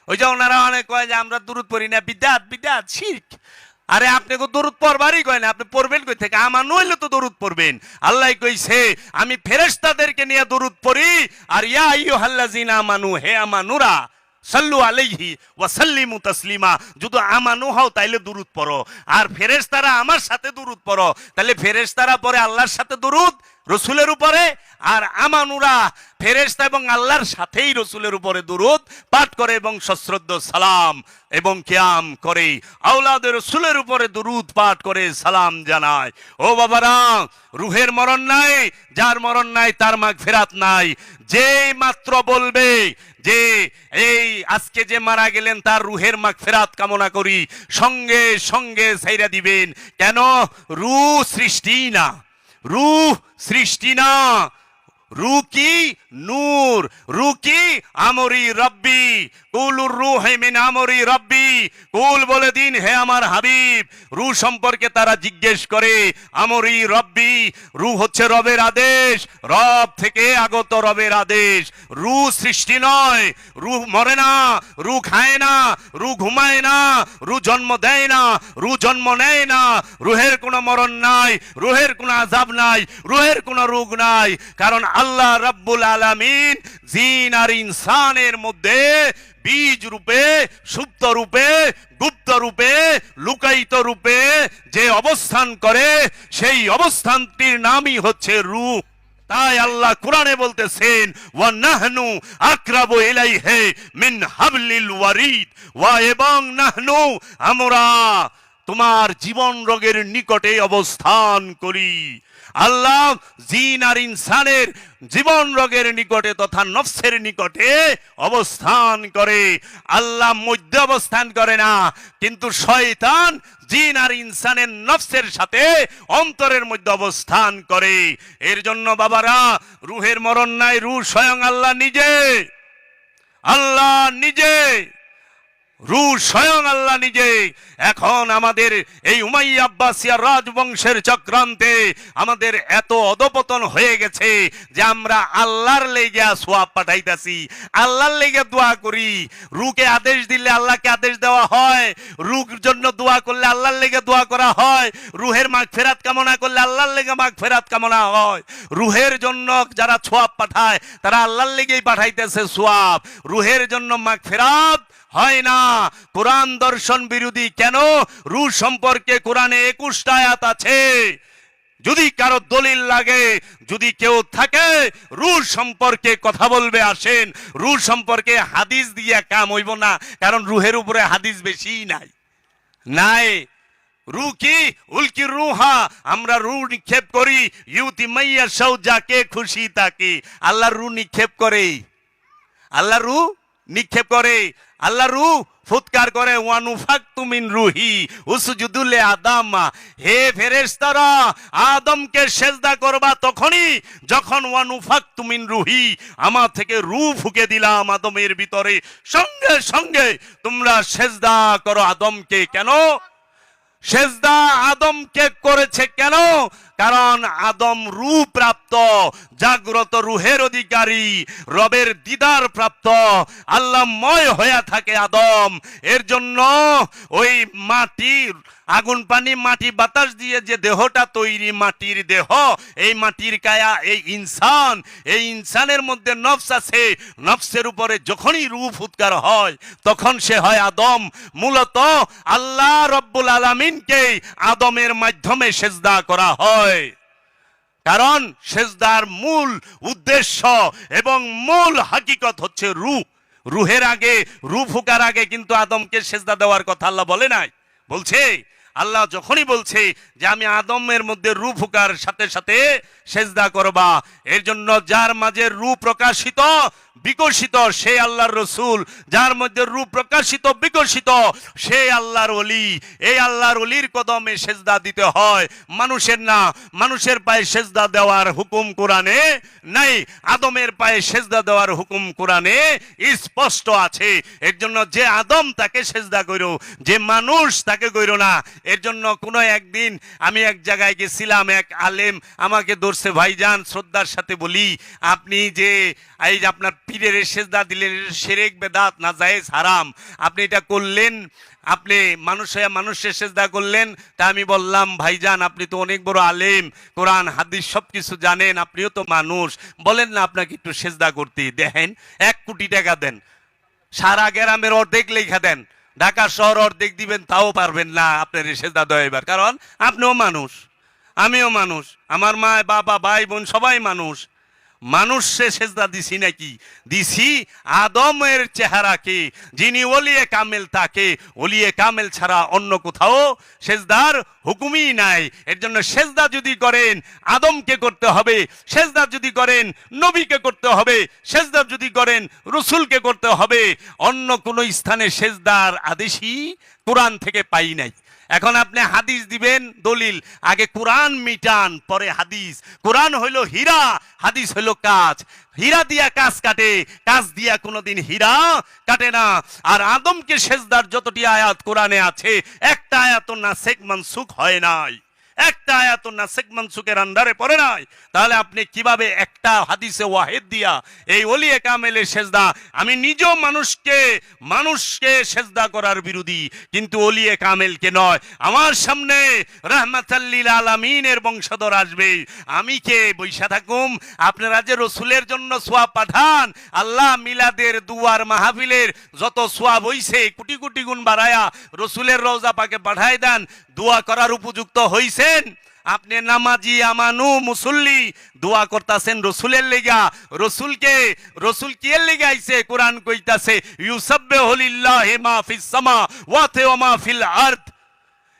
ওই যে ওনারা অনেক কয় যে আমরা দরুদ পড়ি না, বিদআত বিদআত শিরক। আরে আপনি কো দরুদ পড়বারই কয় না, আপনি পড়বেন কই থেকে? আমানু হইলে তো দরুদ পড়বেন। আল্লাহ কইছে আমি ফেরেশতাদেরকে নিয়ে দরুদ পড়ি, আর ইয়া আইয়ুহাল্লাযিনা আমানু, হে আমানুরা সাল্লু আলাইহি ওয়া সাল্লিমু তাসলিমা। যদি আমানু হও তাইলে দুরুদ পড়ো, আর ফেরেশতারা আমার সাথে দুরুদ পড়ো। তাহলে ফেরেশতারা পড়ে আল্লাহর সাথে দুরুদ রাসূলের উপরে, আর আমানুরা ফেরেশতা এবং আল্লাহর সাথেই রাসূলের উপরে দুরুদ পাঠ করে এবং সশ্রদ্ধ সালাম এবং কিয়াম করে, আওলাদে রাসূলের উপরে দুরুদ পাঠ করে সালাম জানায়। ও বাবারা, রুহের মরণ নাই, যার মরণ নাই তার মাগফিরাত নাই। যেই মাত্র বলবে যে এই আজকে যে মারা গেলেন তার রুহের মাগফিরাত কামনা করি, সঙ্গে সঙ্গে ছাইরা দিবেন। কেন? রূহ সৃষ্টি না, রূহ সৃষ্টি না। রূহ কি? নূর। রূহ কি? আমরি রব্বি, কুলুর রূহ মিন আমরি রব্বি। কুল বলে দিন হে আমার হাবিব। রূহ সম্পর্কে তারা জিজ্ঞেস করে আমরি রব্বি, রূহ হচ্ছে রবের আদেশ, রব থেকে আগত রবের আদেশ। রূহ সৃষ্টি নয়, রূহ মরে না, রূহ খায় না, রূহ ঘুমায় না, রূহ জন্ম দেয় না, রূহ জন্ম নেয় না। রূহের কোনো মরণ নাই, রূহের কোনো আযাব নাই, রূহের কোনো রোগ নাই। কারণ আল্লাহ রাব্বুল আলামিন জিন আর ইনসানের মধ্যে বীজ রূপে, সুপ্ত রূপে, গুপ্ত রূপে, লুকায়িত রূপে যে অবস্থান করে সেই অবস্থানটির নামই হচ্ছে রূহ। তাই আল্লাহ কোরআনে বলতেছেন ওয়া নাহনু আকরাবু ইলাইহি মিন হাবলিল ওয়ারিদ, ওয়া এবং নাহনু আমরা তোমার জীবন রোগের নিকটে অবস্থান করি। আল্লাহ জিন আর ইনসানের জীবন রোগের নিকটে তথা নফসের নিকটে অবস্থান করে। আল্লাহ মধ্যে অবস্থান করে না, কিন্তু শয়তান জিন আর ইনসানের নফসের সাথে অন্তরের মধ্যে অবস্থান করে। এর জন্য বাবারা, রুহের মরণ নাই, রূহ স্বয়ং আল্লাহ নিজে, আল্লাহ নিজে, রূহ স্বয়ং আল্লাহ নিজে। এখন আমাদের এই উমাইয়া আব্বাসিয়া রাজবংশের চক্রান্তে আমাদের এত অধপতন হয়ে গেছে যে আমরা আল্লাহর লেগে সোয়াব পাঠাইতাছি, আল্লাহর লেগে দোয়া করি। রূহকে আদেশ দিলে আল্লাহকে আদেশ দেওয়া হয়, রূহের জন্য দোয়া করলে আল্লাহর লেগে দোয়া করা হয়, রূহের মাগফিরাত কামনা করলে আল্লাহর লেগে মাগফিরাত কামনা হয়। রূহের জন্য যারা সোয়াব পাঠায় তারা আল্লাহর লেগেই পাঠাইতেছে সোয়াব, রূহের জন্য মাগফিরাত হয় না। কোরআন দর্শন বিরোধী। কেন? রূহ সম্পর্কে কোরআনে 21টা আয়াত আছে। যদি কারো দলিল লাগে, যদি কেউ থাকে রূহ সম্পর্কে কথা বলবে, আসেন। রূহ সম্পর্কে হাদিস দিয়ে কাম হইব না, কারণ রূহের উপরে হাদিস বেশি নাই, নাই। রূহ কি? উলকি রূহা, আমরা রূহ নিক্ষেপ করি, ইউতি মাইয়া শাউ, যাকে খুশি তাকে। আল্লাহ রূহ নিক্ষেপ করে, আল্লাহ রূহ নিক্ষেপ করে, আল্লাহ রূহ ফুৎকার করে ওয়ানুফাকতু মিন রূহি উসজুদু লি আদম। হে ফেরেশতারা, আদমকে সেজদা করবা তখনই যখন ওয়ানুফাকতু মিন রূহি, আমার থেকে রূহ ফুঁকে দিলাম আদমের ভিতরে, সঙ্গে সঙ্গে তোমরা সেজদা করো আদমকে। কেন সেজদা আদমকে করেছে? কেন? কারণ আদম রূহ প্রাপ্ত, জাগ্রত রূহের অধিকারী, রবের দিদার প্রাপ্ত, আল্লাহময় হয়ে থাকে আদম। এর জন্য ওই মাটির আগুন পানি মাটি বাতাস দিয়ে যে দেহটা তৈরি, মাটির দেহ, এই মাটির কায়া, এই ইনসান, এই ইনসানের মধ্যে নফস আছে। নফসের উপরে যখনই রূহ ফুৎকার হয় তখন সে হয় আদম। মূলত আল্লাহ রব্বুল আলামিনকে আদমের মাধ্যমে সেজদা করা হয়, কারণ সেজদার মূল উদ্দেশ্য এবং মূল হাকিকত হচ্ছে রূহ। রুহের আগে, রূহ ফুকার আগে কিন্তু আদমকে সেজদা দেওয়ার কথা আল্লাহ বলে নাই। বলছে আল্লাহ যখনই বলছে যে আমি আদমের মধ্যে রূহ ফুকার সাথে সাথে সেজদা করবা, এর জন্য যার মাঝে রূহ প্রকাশিত বিকশিত সে আল্লাহর রসুল, যার মধ্যে রূহ প্রকাশিত বিকশিত সে আল্লাহর ওলি। এই আল্লাহর ওলির কদমে সেজদা দিতে হয়, মানুষের না। মানুষের পায়ে সেজদা দেওয়ার হুকুম কোরআনে নাই, আদমের পায়ে সেজদা দেওয়ার হুকুম কোরআনে স্পষ্ট আছে। এর জন্য যে আদম তাকে সেজদা করো, যে মানুষ তাকে করো না। এর জন্য কোনো একদিন আমি এক জায়গায় গেছিলাম, এক আলেম আমাকে ধরছে, ভাইজান শ্রদ্ধার সাথে বলি, আপনি যে এই যে আপনার পীরের সেজদা দিলেন, শিরক বেদাত নাজায়েজ হারাম, আপনি এটা করলেন, আপনি মানুষ হয়ে মানুষের সেজদা করলেন। তা আমি বললাম, ভাইজান আপনি তো অনেক বড় আলেম, কোরআন হাদিস সব কিছু জানেন, আপনিও তো মানুষ, বলেন না আপনাকে একটু সেজদা করতে। দেখেন 1 কোটি টাকা দেন, সারা গ্রামের অর্ধেক লেখা দেন, ঢাকা শহর অর্ধেক দিবেন, তাও পারবেন না আপনার সেজদা দেওয়ার। কারণ আপনিও মানুষ, আমিও মানুষ, আমার মা বাবা ভাই বোন সবাই মানুষ। মানুষে সেজদা দিছি নাকি? দিছি আদমের চেহারাকে, যিনি ওলিয়ে কামেল, তাকে। ওলিয়ে কামেল ছাড়া অন্য কোথাও সেজদার হুকুমই নাই। এর জন্য সেজদা যদি করেন আদমকে করতে হবে, সেজদা যদি করেন নবীকে করতে হবে, সেজদা যদি করেন রসুলকে করতে হবে। অন্য কোনো স্থানে সেজদার আদেশই কোরআন থেকে পাই নাই। এখন আপনি হাদিস দিবেন দলিল, আগে কোরআন মিটান পরে হাদিস। কোরআন হইল হীরা, হাদিস হইল কাঁচ। হীরা দিয়া কাঁচ কাটে, কাঁচ দিয়া কোনোদিন হীরা কাটে না। আর আদমকে সেজদার যতটি আয়াত কোরআনে আছে, একটা আয়াত নাসেখ মানসুখ হয় নাই, একটা আয়াত নাসেখ মানসুখের আন্ডারে পড়ে নাই। তাহলে আপনি কিভাবে একটা হাদিসে ওয়াহিদ দিয়া এই ওলিয়ে কামেলের সেজদা? আমি নিজেও মানুষকে সেজদা করার বিরোধী, কিন্তু ওলিয়ে কামেলকে নয়। আমার সামনে রাহমাতাল লিল আলামিনের বংশধর আসবে, আমি কে বৈশা থাকুম? আপনারা যে রসুলের জন্য সোয়াব পাঠান, আল্লাহ মিলাদের দুয়ার মাহফিলের যত সোয়াব হইছে কোটি কোটি গুণ বাড়ায়া রসুলের রওজা পাকে পাঠায় দেন, দোয়া করার উপযুক্ত হইছেন। আপনি নামাজি আমানু মুসল্লি দোয়া করতেছেন রসুলের লেগা। রসুল কি এর লেগা আইছে? কোরআন কইতাছে ইউসাব্বিহু লিল্লাহি মা ফিস সামাওয়াতি ওয়া মা ফিল আরদ,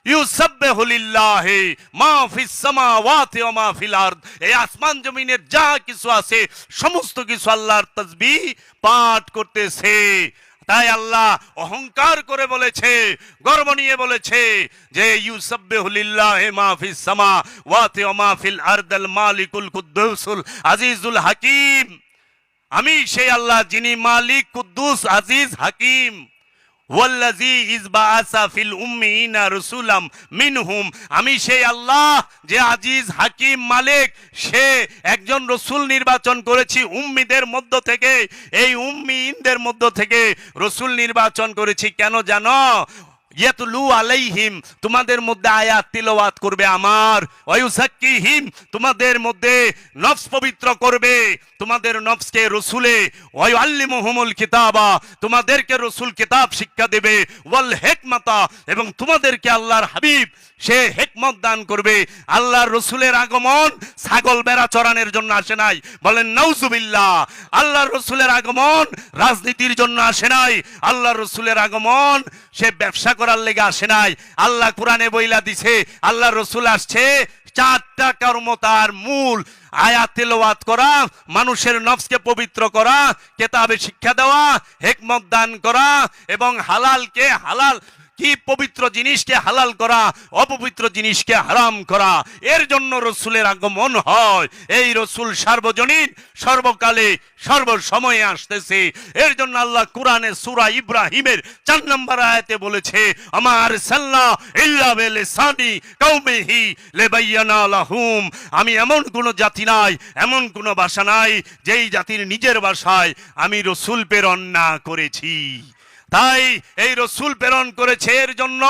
ইউসাব্বিহু লিল্লাহি মা ফিস সামাওয়াতি ওয়া মা ফিল আরদ। এই আসমান জমিনের যা কিছু আছে সমস্ত কিছু আল্লাহর তাসবিহ পাঠ করতেছে। তাই আল্লাহ অহংকার করে বলেছে, গর্ব নিয়ে বলেছে যে ইউসাব্বিহু লিল্লাহি মা ফিস সামাওয়াতি ওয়া মা ফিল আরদিল মালিকুল কুদ্দুসুল আজিজুল হাকিম। আমি সেই আল্লাহ যিনি মালিক, কুদ্দুস, আজিজ, হাকিম। ওয়াল্লাযী ইযবাআসা ফিল উম্মিয়িনা রাসূলাম মিনহুম, আমি সেই আল্লাহ যে আজিজ, হাকিম, মালিক, সে একজন রসুল নির্বাচন করেছি উম্মিদের মধ্য থেকে। এই উম্মিয়িনদের মধ্য থেকে রসুল নির্বাচন করেছি কেন জানো? ইয়াতলু আলাইহিম, তোমাদের মধ্যে আয়াত তিলাওয়াত করবে আমার। ওয়ায়ুযাক্কিহিম, তোমাদের মধ্যে নফস পবিত্র করবে, তোমাদের নফসকে রসুলে। ওয়ায়ুআল্লিমুহুমুল কিতাবা, তোমাদেরকে রসুল কিতাব শিক্ষা দেবে। ওয়াল হিকমাতা, এবং তোমাদেরকে আল্লাহর হাবিব সে হিকমত দান করবে। আল্লাহর রসুলের আগমন ছাগল বেড়া চড়ানোর জন্য আসে নাই, বলেন নাউজুবিল্লাহ। আল্লাহর রসুলের আগমন রাজনীতির জন্য আসে নাই, আল্লাহর রসুলের আগমন সে ব্যবসা করার লেগে আসে নাই। আল্লাহ কোরআনে বইলা দিছে আল্লাহর রসুল আসছে 4টা কর্ম, তার মূল আয়াত তেলাওয়াত করা, মানুষের নফসকে পবিত্র করা, কিতাবে শিক্ষা দেওয়া, হিকমত দান করা, এবং হালালকে হালাল কি পবিত্র জিনিসকে হালাল করা, অপবিত্র জিনিসকে হারাম করা। এর জন্য রসুলের আগমন হয়। এই রসুল সার্বজনীন, সর্বকালে, সর্বসময়ে আসতেছে। এর জন্য আল্লাহ কোরআনে সূরা ইব্রাহিমের 4 নম্বর আয়াতে বলেছে আমা আরসালনা ইল্লা বিলিসানি কওমিহি লিবায়্যানা লাহুম, আমি এমন কোন জাতি নাই, এমন কোন ভাষা নাই যেই জাতির নিজের ভাষায় আমি রসুল প্রেরণ না করেছি। তাই এই রসুল প্রেরণ করেছে। এর জন্য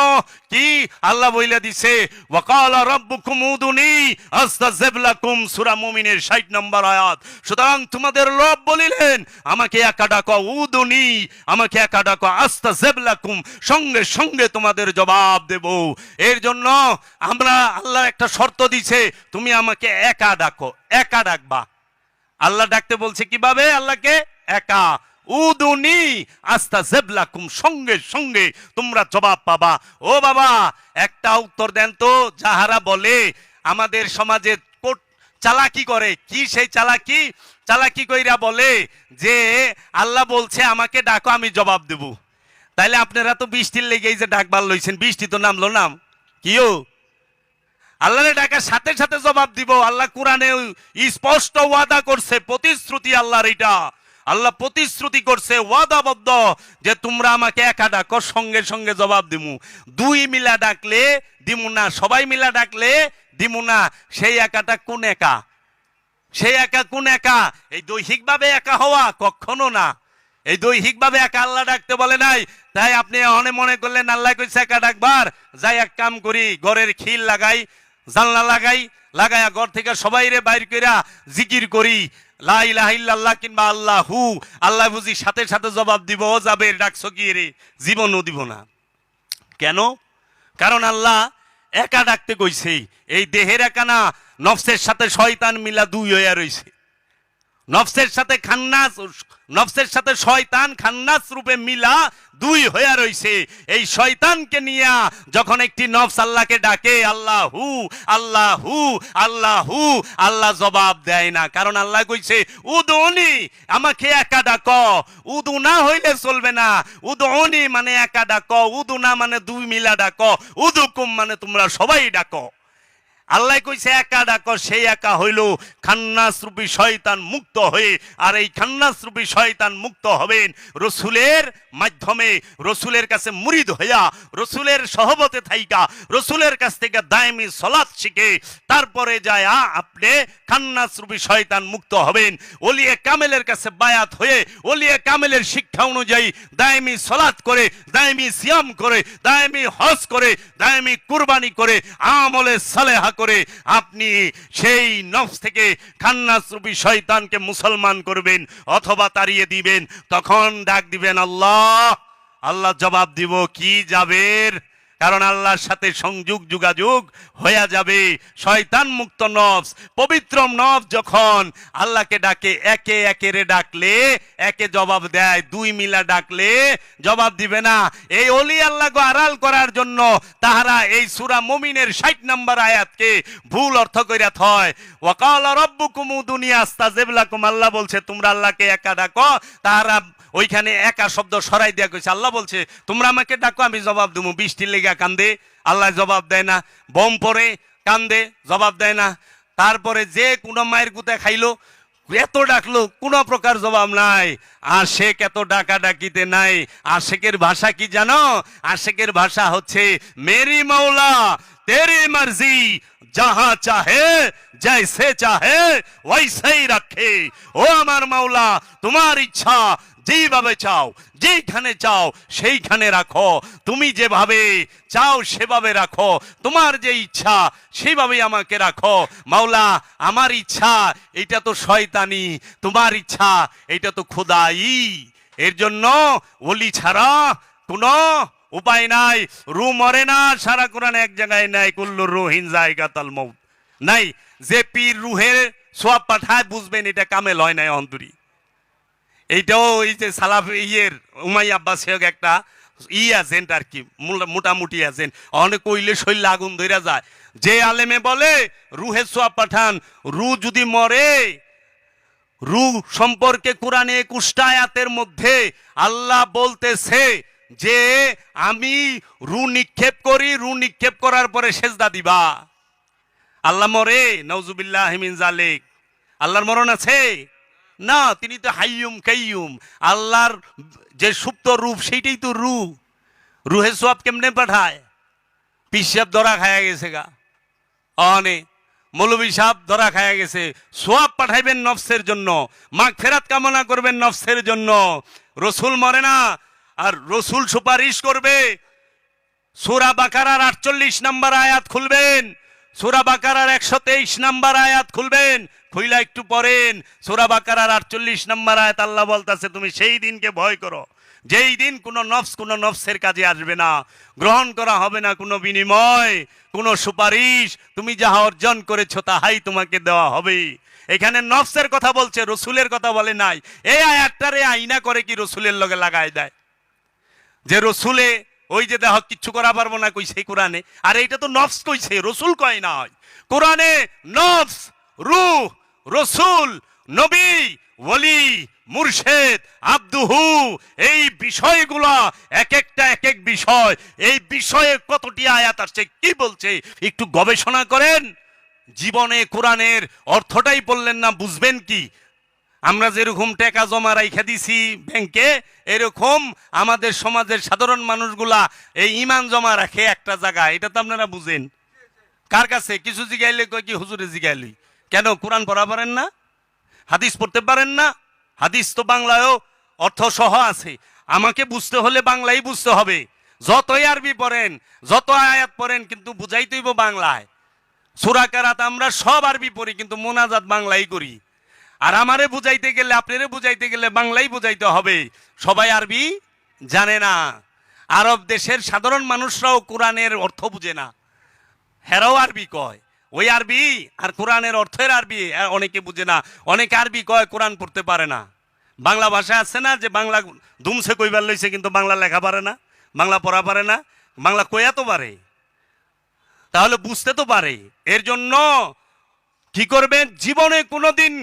কি আল্লাহ বইলা দিছে ওয়াকালা রাব্বুকুম উদুনি আস্তাজিব লাকুম, সূরা মুমিনের 60 নম্বর আয়াত। সুতরাং তোমাদের রব বলিলেন আমাকে একা ডাকো, উদুনি, আমাকে একা ডাকো, আস্তাজিব লাকুম, সঙ্গে সঙ্গে তোমাদের জবাব দেব। এর জন্য আমরা আল্লাহ একটা শর্ত দিছে, তুমি আমাকে একা ডাকো, একা ডাকবা। আল্লাহ ডাকতে বলছে কিভাবে? আল্লাহকে একা। উদুনি আস্তাজিব লাকুম, সঙ্গে সঙ্গে তোমরা জবাব পাবা। ও বাবা, একটা উত্তর দেন তো, যাহারা বলে আমাদের সমাজে চালাকি করে, কি সেই চালাকি? চালাকি কইরা বলে যে আল্লাহ বলছে আমাকে ডাকো, আমি জবাব দেব। তাইলে আপনারা তো বৃষ্টির লেগে যে ডাকবার লইছেন, বৃষ্টি তো নামলো নাম কিও, আল্লাহরে ডাকার সাথে সাথে জবাব দিব। আল্লাহ কোরআনে স্পষ্ট ওয়াদা করছে, প্রতিশ্রুতি আল্লাহর এটা। আল্লাহ প্রতিশ্রুতি করছে ওয়াদাবদ্ধ যে তোমরা আমাকে একা ডাকো, সঙ্গে সঙ্গে জবাব দিমু। দুই মিলা ডাকলে দিমু না, সবাই মিলা ডাকলে দিমু না। সেই একাটা কোন একা? সেই একা কোন একা? এই দৈহিকভাবে একা হওয়া? কখনো না। এই দৈহিকভাবে একা আল্লাহ ডাকতে বলে নাই। তাই আপনি অনেক মনে করলেন আল্লাহ কইছে একা ডাকবার, যাই এক কাম করি, ঘরের খিল লাগাই, জানলা লাগাইয়া ঘর থেকে সবাই রে বাইর কইরা জিকির করি লা ইলাহা ইল্লাল্লাহ কিংবা আল্লাহু, আল্লাহ বুঝি সাথে সাথে জবাব দিব, ও যাবে ডাকছো কি রে? জীবনও দিব না। কেন? কারণ আল্লাহ একা ডাকতে কইছে। এই দেহের একা না, নফসের সাথে শয়তান মিলা দুই হইয়া রইছে। নফসের সাথে খান্নাস, নফসের সাথে শয়তান খান্নাস রূপে মিলা দুই হইয়া রইছে। এই শয়তানকে নিয়া যখন একটি নফস আল্লাহকে ডাকে আল্লাহু আল্লাহু আল্লাহু, আল্লাহ জবাব দেয় না। কারণ আল্লাহ কইছে উদুনি, আমাকে একা ডাকো। উদু না হইলে চলবে না। উদুনি মানে একা ডাকো, উদু না মানে দুই মিলা ডাকো, উদুকুম মানে তোমরা সবাই ডাকো। আল্লাহ কইছে একা ডাকো, সেই একা হইল খান্নাস রূপী শয়তান মুক্ত হয়ে। আর এই খান্নাস রূপী শয়তান মুক্ত হবেন রসুলের মাধ্যমে, রসুলের কাছে মুরিদ হইয়া, রসুলের সহবতে থাইকা, রসুলের কাছ থেকে দায়মি সালাত শিখে তারপরে যায় আপনি খান্নাস রূপী শয়তান মুক্ত হবেন। ওলিয়ে কামেলের কাছে বায়াত হয়ে, ওলিয়ে কামেলের শিক্ষা অনুযায়ী দায়মি সালাত করে, দায়মি সিয়াম করে, দায়মি হজ করে, দায়মি কুরবানি করে, আমলে সালেহা করে আপনি সেই নফস থেকে খান্নাস রূপী শয়তানকে মুসলমান করবেন অথবা তাড়িয়ে দিবেন। তখন ডাক দিবেন আল্লাহ, আল্লাহ জবাব দিব কি যাবের? কারণ আল্লাহর সাথে সংযোগ যোগাযোগ হয়ে যাবে। শয়তান মুক্ত নফস, পবিত্র নফস যখন আল্লাহকে ডাকে, একে একে রে ডাকলে একে জবাব দেয়, দুই মিলা ডাকলে জবাব দিবে না। এই ওলি আল্লাহকে আড়াল করার জন্য তাহারা এই সূরা মুমিনের 60 নম্বর আয়াতকে ভুল অর্থ কইরা থয়। ওয়াকালা রাব্বুকুম উদুনি আস্তাজিব লাকুম, আল্লাহ বলছে তোমরা আল্লাহকে একা ডাকো, তাহারা ওইখানে একা শব্দ সরাই দিয়া কইছে। আল্লাহ বলছে তোমরা আমাকে ডাকো, আমি জবাব দেবো। বৃষ্টির লেগা কান্দে, আল্লাহ জবাব দেয় না। বোম পরে কান্দে, জবাব দেয় না। তারপরে যে কোনো মায়ের গুতে খাইলো, এত ডাকলো, কোনো প্রকার জবাব নাই। আশেক এত ডাকা ডাকিতে নাই। আশেকের ভাষা কি জানো? আশেকের ভাষা হচ্ছে মেরি মৌলা তেরি মর্জি, যাহা চাহে জৈসে চাহে ওইসেই রাখে। ও আমার মাওলা, তোমার ইচ্ছা যেভাবে চাও, যেখানে চাও সেইখানে রাখো। তুমি যেভাবে চাও সেভাবে রাখো। তোমার যে ইচ্ছা সেইভাবেই আমাকে রাখো। মাওলা, আমার ইচ্ছা এটা তো শয়তানি, তোমার ইচ্ছা এটা তো খোদাই। এর জন্য ওলি ছাড়া কোনো উপায় নাই। রু মরে না, সারা কোরআন এক জায়গায় নাই, কুল্লু রুহিন জায়গাতাল মউত নাই। যে পীর রুহের সোয়াব পাঠায় বুঝবেন এটা কামেল হয় নাই অন্তরি। এইটাও এই যে সালাফ ইয়ের উমাইয়া আব্বাসের একটা এজেন্ট আর কি, মোটামুটি এজেন্ট। অনেক কইলে শৈল আগুন ধইরা যায়। যে আলেমে বলে রুহের সোয়াব পাঠান, রু যদি মরে, রু সম্পর্কে কোরআনে 21টা আয়াতের মধ্যে আল্লাহ বলতেছে যে আমি রু নিক্ষেপ করি, রু নিক্ষেপ করার পরে সেজদা দিবা। আল্লাহ মরে? নাউজুবিল্লাহ মিন যালিক। আল্লাহর মরণ আছে না? তিনি তো হাইয়ুম কাইয়ুম। আল্লাহর যে সুপ্ত রূপ সেইটাই তো রু। রুহে সোয়াব কেমনে পাঠায়? পিসাব ধরা খায়া গেছে গা, অনে মৌলবী সাহেব ধরা খায়া গেছে। সোয়াব পাঠাইবেন নফসের জন্য, মাগফিরাত কামনা করবেন নফসের জন্য। রসুল মরে না, আর রসুল সুপারিশ করবে। সূরা বাকারার 48 নম্বর আয়াত খুলবেন, সূরা বাকারার 123 নম্বর আয়াত খুলবেন, খুইলা একটু পড়েন। সূরা বাকারার 48 নম্বর আয়াত আল্লাহ বলতেছে তুমি সেই দিনকে ভয় করো যেই দিন কোনো নফসের কাজে আসবে না, গ্রহণ করা হবে না কোনো বিনিময়, কোনো সুপারিশ। তুমি যাহা অর্জন করেছো তাহাই তোমাকে দেওয়া হবে। এখানে নফসের কথা বলছে, রসুলের কথা বলে নাই। এই আয়াতটারে আইনা করে কি রসুলের লগে লাগাই দেয় যে রসুলে ওই যে দেখ কিচ্ছু করা পারবো না কইছে কোরআনে, আর এইটা তো নফস কইছে, রসুল কয় না। কোরআনে নফস, রূহ, রসুল, নবী, ওলি, মুর্শেদ, আব্দুহু, এই বিষয়গুলা এক একটা এক এক বিষয়। এই বিষয়ে কতটি আয়াত আসছে, কি বলছে একটু গবেষণা করেন। জীবনে কোরআনের অর্থটাই বললেন না, বুঝবেন কি? আমরা যেরকম টাকা জমা রাইখা দিছি ব্যাংকে, এরকম আমাদের সমাজের সাধারণ মানুষগুলা এই ইমান জমা রাখে একটা জায়গায়। এটা তো আপনারা বুঝেন। কার কাছে কিছু জিগাইলে কয় কি হুজুরে জিগাইলি কেন? কোরআন পড়া পারেন না? হাদিস পড়তে পারেন না? হাদিস তো বাংলায়ও অর্থ সহ আছে। আমাকে বুঝতে হলে বাংলাই বুঝতে হবে। যতই আরবি পড়েন, যত আয়াত পড়েন, কিন্তু বুঝাইতে হইব বাংলায়। সূরা কেরাত আমরা সব আরবি পড়ি, কিন্তু মোনাজাত বাংলাই করি। আর আমারে বুঝাইতে গেলে, আপনারে বুঝাইতে গেলে বাংলাই বুঝাইতে হবে। সবাই আরবি জানে না। আরব দেশের সাধারণ মানুষরাও কোরআনের অর্থ বুঝে না, হেরাও আরবি কয়। ওই আরবি আর কোরআনের অর্থের আরবি অনেকে বুঝে না। অনেকে আরবি কয়, কোরআন পড়তে পারে না। বাংলা ভাষা আছে না যে বাংলা দুমসে কইবার লইছে, কিন্তু বাংলা লেখা পারে না, বাংলা পড়া পারে না, বাংলা কয়া তো পারে, তাহলে বুঝতে তো পারে। এর জন্য কি করবেন? জীবনে কোনোদিন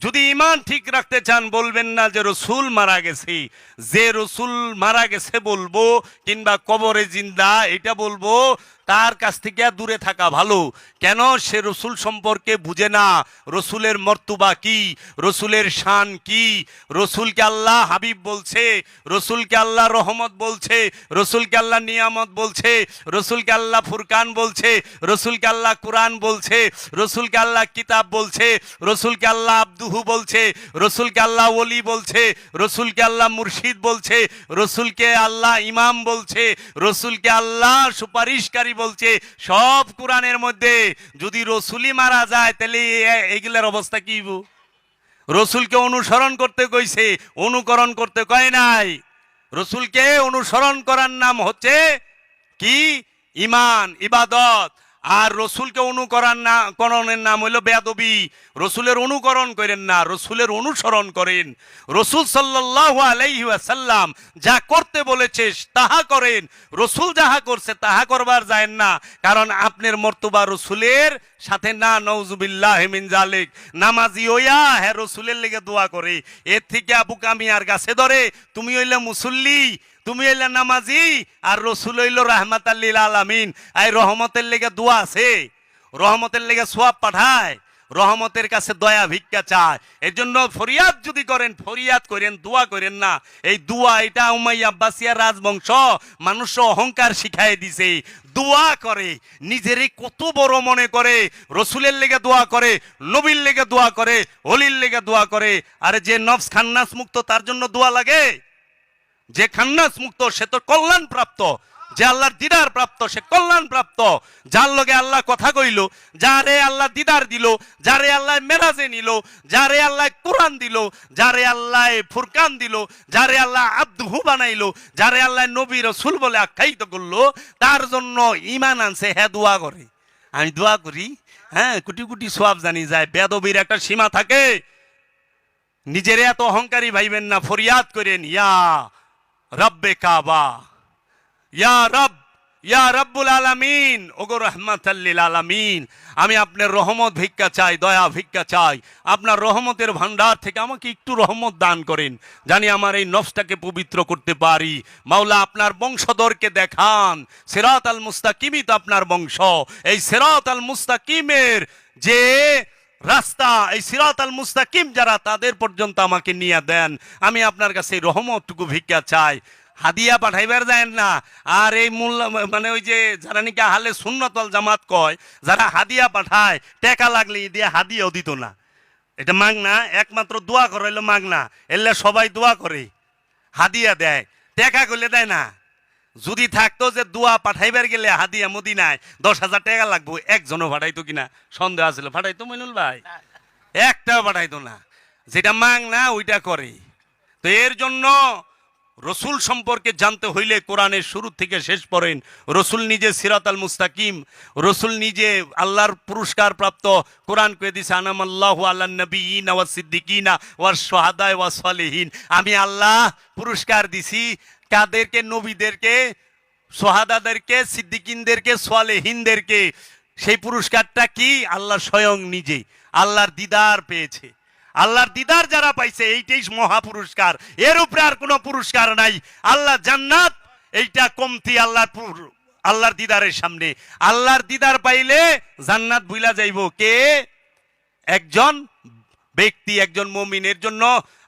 যদি ইমান ঠিক রাখতে চান, বলবেন না যে রসুল মারা গেছে। যে রসুল মারা গেছে বলবো, কিংবা কবরে জিন্দা এটা বলবো, তার কাছ থেকে দূরে থাকা ভালো। কেন? সে রসুল সম্পর্কে বুঝে না। রসুলের মর্তবা কি, রসুলের শান কি। রসুলকে আল্লাহ হাবিব বলছে, রসুলকে আল্লাহ রহমত বলছে, রসুলকে আল্লাহ নিয়ামত বলছে, রসুলকে আল্লাহ ফুরকান বলছে, রসুলকে আল্লাহ কোরআন বলছে, রসুলকে আল্লাহ কিতাব বলছে, রসুলকে আল্লাহ আব্দুহু বলছে, রসুলকে আল্লাহ ওলি বলছে, রসুলকে আল্লাহ মুর্শিদ বলছে, রসুলকে আল্লাহ ইমাম বলছে, রসুলকে আল্লাহ সুপারিশকারী বলছে। সব কোরআনের মধ্যে। যদি রসুলই মারা যায়, তাহলে এইগুলার অবস্থা কি? রসুলকে অনুসরণ করতে কইছে, অনুকরণ করতে কয় নাই। রসুলকে অনুসরণ করার নাম হচ্ছে কি? ইমান, ইবাদত। আর রসুলকে অনুকরণের নাম হইল বেয়াদবি। রসুলের অনুকরণ করেন না, রসুলের অনুসরণ করেন। রসুল সাল্লাল্লাহু আলাইহি ওয়াসাল্লাম যা করতে বলেছে তাহা করেন। রসুল যাহা করছে তাহা করবার যায় না, কারণ আপনার মর্তবা রসুলের সাথে না। নাউজুবিল্লাহি মিন জালিক। নামাজি হইয়া হ্যাঁ রসুলের লেগে দোয়া করে, এর থেকে আবু কামিয়ার গাছে ধরে। তুমি হইলে মুসল্লি, তুমি হইলে নামাজি, আর রসুল হইল রাহমাতাল লিল আলামিন। এই রহমতের লেগে দোয়া আছে, রহমতের লেগে সোয়াব পাঠায়, রহমতের কাছে দয়া ভিক্ষা চায়। এর জন্য ফরিয়াদ যদি করেন, ফরিয়াদ করেন, দোয়া করেন না। এই দোয়া এটা উমাইয়া আব্বাসিয়া রাজবংশ মানুষ অহংকার শিখাই দিছে। দোয়া করে, নিজেরে কত বড় মনে করে, রসুলের লেগে দোয়া করে, নবীর লেগে দোয়া করে, ওলির লেগে দোয়া করে। আরে যে নফস খান্নাস মুক্ত, তার জন্য দোয়া লাগে? যে খান্নাস মুক্ত সে তো কল্যাণ প্রাপ্ত, যে আল্লাহর দিদার প্রাপ্ত সে কল্যাণ প্রাপ্ত। যার লগে আল্লাহ কথা কইল, যারে আল্লাহ দিদার দিল, যারে আল্লাহ মেরাজে নিল, যারে আল্লাহ কোরআন দিল, যারে আল্লাহ ফুরকান দিল, যারে আল্লাহ আব্দুহু বানাইলো, যারে আল্লাহ নবী রাসূল বলে আখ্যায়িত করলো, তার জন্য ঈমান আনছে, হ্যাঁ দোয়া করে। আমি দোয়া করি, হ্যাঁ কোটি কোটি সওয়াব জানি যায়। বেয়াদবির একটা সীমা থাকে। নিজের এত অহংকারী ভাইবেন না, ফরিয়াদ করেন, ইয়া রব্বে কাবা, ইয়া রব, ইয়া রব্বুল আলামিন, ওগো রাহমাতাল লিল আলামিন, আমি আপনার রহমত ভিক্ষা চাই, দয়া ভিক্ষা চাই। আপনার রহমতের ভান্ডার থেকে আমাকে একটু রহমত দান করেন, জানি আমার এই নফসটাকে পবিত্র করতে পারি। মাওলা আপনার বংশধরকে দেখান, সিরাতাল মুস্তাকিমই তো আপনার বংশ। এই সিরাতাল মুস্তাকিমের যে রাস্তা, এই সিরাতাল মুস্তাকিম যারা, তাদের পর্যন্ত আমাকে নিয়ে দেন। আমি আপনার কাছে এই রহমতটুকু ভিক্ষা চাই। হাদিয়া পাঠাইবার যায় না। আর এই মূল্য মানে ওই যে যারা নাকি আহলে সুন্নাত ওয়াল জামাত কয়, যারা হাদিয়া পাঠায়, টাকা লাগলে দিয়ে হাদিয়াও দিত না। এটা মাগনা, একমাত্র দোয়া করাইলো মাগনা। এলে সবাই দোয়া করে, হাদিয়া দেয়, টাকা করলে দেয় না। যদি থাকতো যে দোয়া পাঠাইবার গেলে হাদিয়া মদিনায় 10,000 টাকা লাগবো, একজনও পাঠাইতো কিনা সন্দেহ আছিল। পাঠাইতো মইনুল ভাই? একটাও পাঠাইতো না। যেটা মাগনা ওইটা করে। তো এর জন্য রসুল সম্পর্কে জানতে হইলে কোরআনের শুরু থেকে শেষ পড়েন। রসুল নিজে সিরাতাল মুস্তাকিম, রসুল নিজে আল্লাহর পুরস্কার প্রাপ্ত। কোরআন কয়ে দিছে আনামাল্লাহু আলান নবিয়িনা ওয়াস সিদ্দিকিনা ওয়াস শুহাদা ওয়াস সালিহিন। আমি আল্লাহ পুরস্কার দিছি কাদেরকে? নবীদেরকে, সোহাদাদেরকে, সিদ্দিকিনদেরকে, সালেহিনদেরকে। সেই পুরস্কারটা কি? আল্লাহ স্বয়ং নিজে আল্লাহর দিদার পেয়েছে। আল্লাহর দিদার যারা পাইছে এইটাই মহা পুরস্কার, এর উপরে আর কোনো পুরস্কার নাই। আল্লাহ জান্নাত এইটা কমতি আল্লাহর দিদারের সামনে। আল্লাহর দিদার পাইলে জান্নাত ভুলা যাইব কে? একজন ব্যক্তি, একজন মুমিনের জন্য।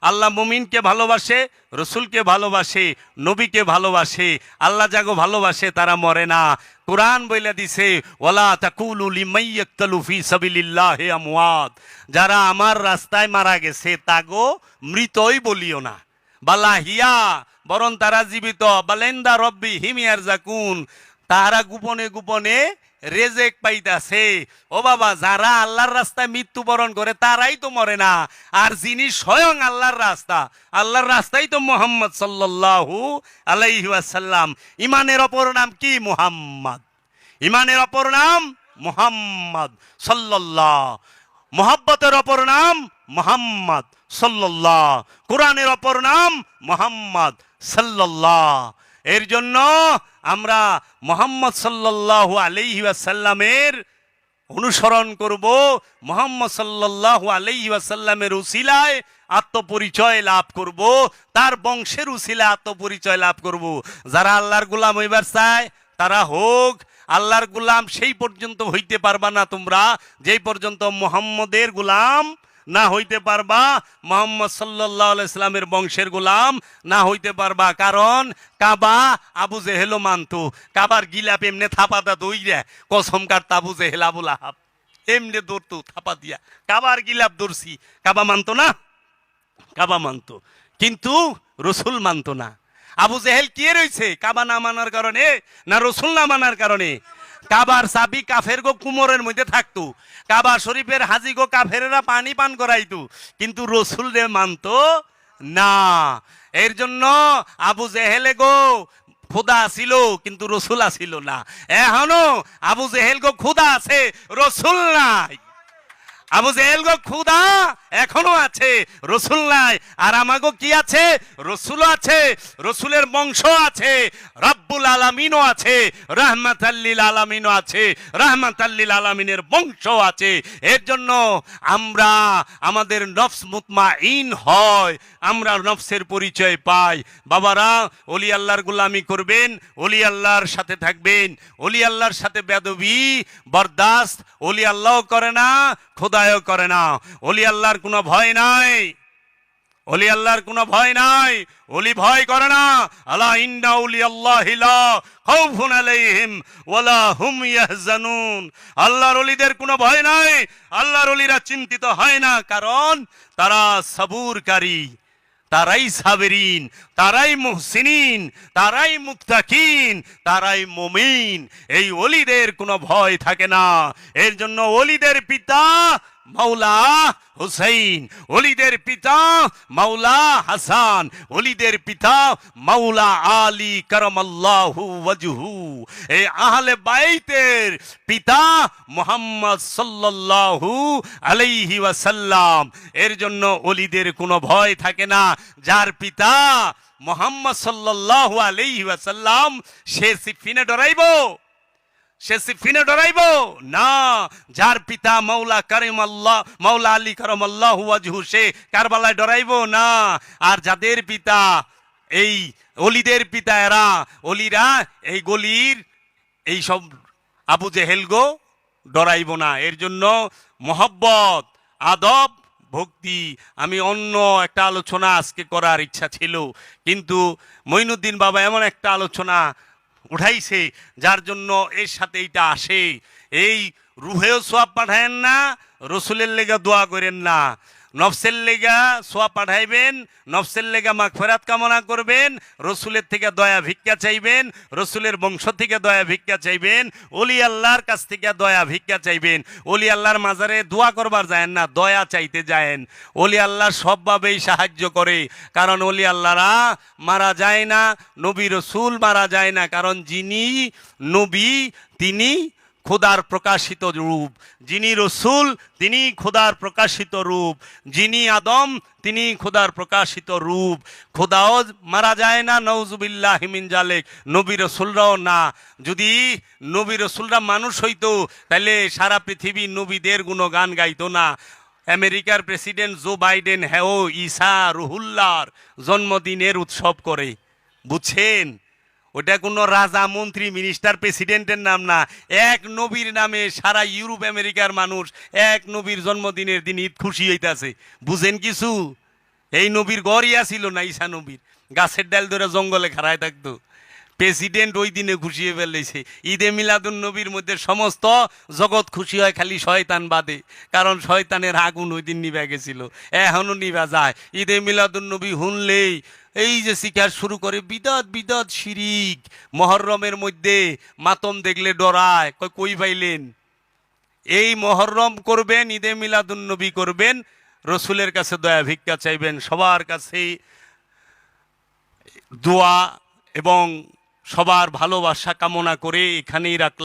আল্লাহ মুমিনকে ভালোবাসে, রসুলকে ভালোবাসে, নবীকে ভালোবাসে। আল্লাহ যাগো ভালোবাসে তারা মরে না। কোরআন বইলা দিছে ওয়ালা তাকুলু লিমান ইয়াকতালু ফি সাবিলিল্লাহি আমওয়াত, যারা আমার রাস্তায় মারা গেছে তাগো মৃতই বলিও না। বালা হিয়া, বরং তারা জীবিত। বালেন্দা রব্বি হিম ইয়ারজাকুন, তারা গোপনে গোপনে রেজেক পাইতাছে। ও বাবা, যারা আল্লাহর রাস্তায় মৃত্যুবরণ করে তারাই তো মরে না। আর যিনি স্বয়ং আল্লাহর রাস্তাই তো মুহাম্মদ সাল্লাল্লাহু আলাইহি ওয়াসাল্লাম। ইমানের অপর নাম কি? মুহাম্মদ। ইমানের অপর নাম মুহাম্মদ সাল্লাল্লাহ। মোহাব্বতের অপর নাম মুহাম্মদ সাল্লাল্লাহ। কোরআনের অপর নাম মুহাম্মদ সাল্লাল্লাহ। এর জন্য আমরা মুহাম্মদ সাল্লাল্লাহু আলাইহি ওয়াসাল্লামের অনুসরণ করব। মুহাম্মদ সাল্লাল্লাহু আলাইহি ওয়াসাল্লামের উসিলায় আত্মপরিচয় লাভ করব, তার বংশের উসিলায় আত্মপরিচয় লাভ করব। যারা আল্লাহর গোলাম হইবার চায় তারা হোক আল্লাহর গোলাম। সেই পর্যন্ত হইতে পারবা না তোমরা যেই পর্যন্ত মুহাম্মদের গোলাম না হইতে পারবা, মুহাম্মদ সাল্লাল্লাহু আলাইহি সাল্লামের বংশের গোলাম না হইতে পারবা। কারণ কাবা আবু জেহেলও মানতো। কাবার গিলাপ এমনি থাপাতা দইরা কসম কাটতা আবু জেহেল আবুল আহাব এমনি দৌড়তো থাপা দিয়া। কাবার গিলাপ দৌড়ছি, কাবা মানতো না? কাবা মানতো, কিন্তু রসুল মানতো না। আবু জেহেল কি রয়েছে? কাবা না মানার কারণে না রসুল না মানার কারণে? কাবার চাবি কাফের গো কুমোরের মধ্যে থাকতো, কাবা শরীফের হাজি গো কাফেরেরা পানি পান করাইতো, কিন্তু রসুল রে মানতো না। এর জন্য আবু জেহেলে গো খুদা ছিল কিন্তু রসুল আসিল না। এখনো আবু জেহেল গো খুদা আছে, রসুল নাই। আবু জেহেল গো খুদা এখনো আছে, রসুল নাই। আর আমাগো কি আছে? রসুল আছে, রসুলের বংশ আছে, রব্বুল আলামিনও আছে, রাহমাতাল্লিল আলামিনও আছে, রাহমাতাল্লিল আলামিনের বংশ আছে। এর জন্য আমরা আমাদের নফস মুতমাইন হয়, আমরা নফসের পরিচয় পাই। বাবারা, ওলি আল্লাহর গোলামি করবেন, ওলি আল্লাহর সাথে থাকবেন। ওলি আল্লাহর সাথে বেদবি বরদাস্ত ওলি আল্লাহও করে না, খোদায়ও করে না। ওলি আল্লাহর কোনো ভয় নাই, ওলি আল্লাহর কোনো ভয় নাই। ওলি ভয় করে না। আলা ইন্না আউলিয়াল্লাহি লা খাউফুন আলাইহিম ওয়ালা হুম ইয়াহজানুন। আল্লাহর ওলিদের কোনো ভয় নাই, আল্লাহর ওলিরা চিন্তিত হয় না, কারণ তারা সবুরকারী, তারাই সাবেরিন, তারাই মুহসিনিন, তারাই মুত্তাকিন, তারাই মুমিন। এই ওলিদের কোনো ভয় থাকে না। এর জন্য ওলিদের পিতা মাওলা হুসাইন, ওলিদের পিতা মাওলা হাসান, ওলিদের পিতা মাওলা আলী কারামাল্লাহু ওয়াজহু। এই আহলে বাইতের পিতা মুহাম্মদ সাল্লাল্লাহু আলাইহি ওয়াসাল্লাম। এর জন্য ওলিদের কোনো ভয় থাকে না। যার পিতা মুহাম্মদ সাল্লাল্লাহু আলাইহি ওয়াসাল্লাম, সে সিফিনে ডরাইব? সে সিফিনে ডরাইব না। যার পিতা মাওলা কারিমাল্লাহ, মাওলা আলী কারামাল্লাহু ওয়াজহু, সে কারবালায় ডরাইব না। আর যাদের পিতা এই অলিদের পিতা, এরা অলিরা এই গলির এই সব আবু জেহেল গো ডরাইব না। এর জন্য মহব্বত, আদব, ভক্তি। আমি অন্য একটা আলোচনা আজকে করার ইচ্ছা ছিল, কিন্তু মঈনুদ্দিন বাবা এমন একটা আলোচনা উঠাইছে যার জন্য এর সাথে এইটা আসে। এই রুহেও সোয়াব পাঠায়েন না, রসুলের লেগে দোয়া করেন না। নফসের লেগা সোয়া পাঠাইবেন, নফসের লেগা মাগফিরাত কামনা করবেন, রসুলের থেকে দয়া ভিক্ষা চাইবেন, রসুলের বংশ থেকে দয়া ভিক্ষা চাইবেন, ওলি আল্লাহর কাছ থেকে দয়া ভিক্ষা চাইবেন। ওলি আল্লাহর মাজারে দোয়া করবার যায়েন না, দয়া চাইতে যায়েন। ওলি আল্লাহ সবভাবেই সাহায্য করে, কারণ ওলি আল্লাহরা মারা যায় না, নবী রসুল মারা যায় না, কারণ যিনি নবী তিনি খোদার প্রকাশিত রূপ, যিনি রসুল তিনি খোদার প্রকাশিত রূপ, যিনি আদম তিনি খোদার প্রকাশিত রূপ। খোদাও মারা যায় না, নওজুবিল্লাহি মিন জালিক, নবী রসুলরাও না। যদি নবী রসুলরা মানুষ হইতো তাহলে সারা পৃথিবী নবীদের গুণগান গাইতো না। আমেরিকার প্রেসিডেন্ট জো বাইডেন হ্যাঁ ঈসা রুহুল্লাহর জন্মদিনের উৎসব করে, বুঝছেন? ওটা কোনো রাজা মন্ত্রী মিনিস্টার প্রেসিডেন্টের নাম না, এক নবীর নামে সারা ইউরোপ আমেরিকার মানুষ এক নবীর জন্মদিনের দিন ঈদ খুশি হইতাছে। বুঝেন কিছু? এই নবীর গড়ই আসিল না, ঈসা নবীর গাছের ডাল ধরে জঙ্গলে খাড়ায় থাকতো। প্রেসিডেন্ট ওই দিনে খুশি হয়ে ফেলেছে। ঈদে মিলাদুন নবীর মধ্যে সমস্ত জগৎ খুশি হয়, খালি শয়তান বাদে, কারণ শয়তানের আগুন ওই দিন নিভা গেছিল, এখনো নিভা যায়। ঈদে মিলাদুন নবী শুনলেই এই যে শিকার শুরু করে বিদত বিদত শিরিক। মহরমের মধ্যে মাতম দেখলে ডরায়, কই পাইলেন? এই মহরম করবেন, ঈদে মিলাদুন নবী করবেন, রসুলের কাছে দয়া ভিক্ষা চাইবেন, সবার কাছে দোয়া এবং সবার ভালোবাসা কামনা করে এখানেই রাখলাম।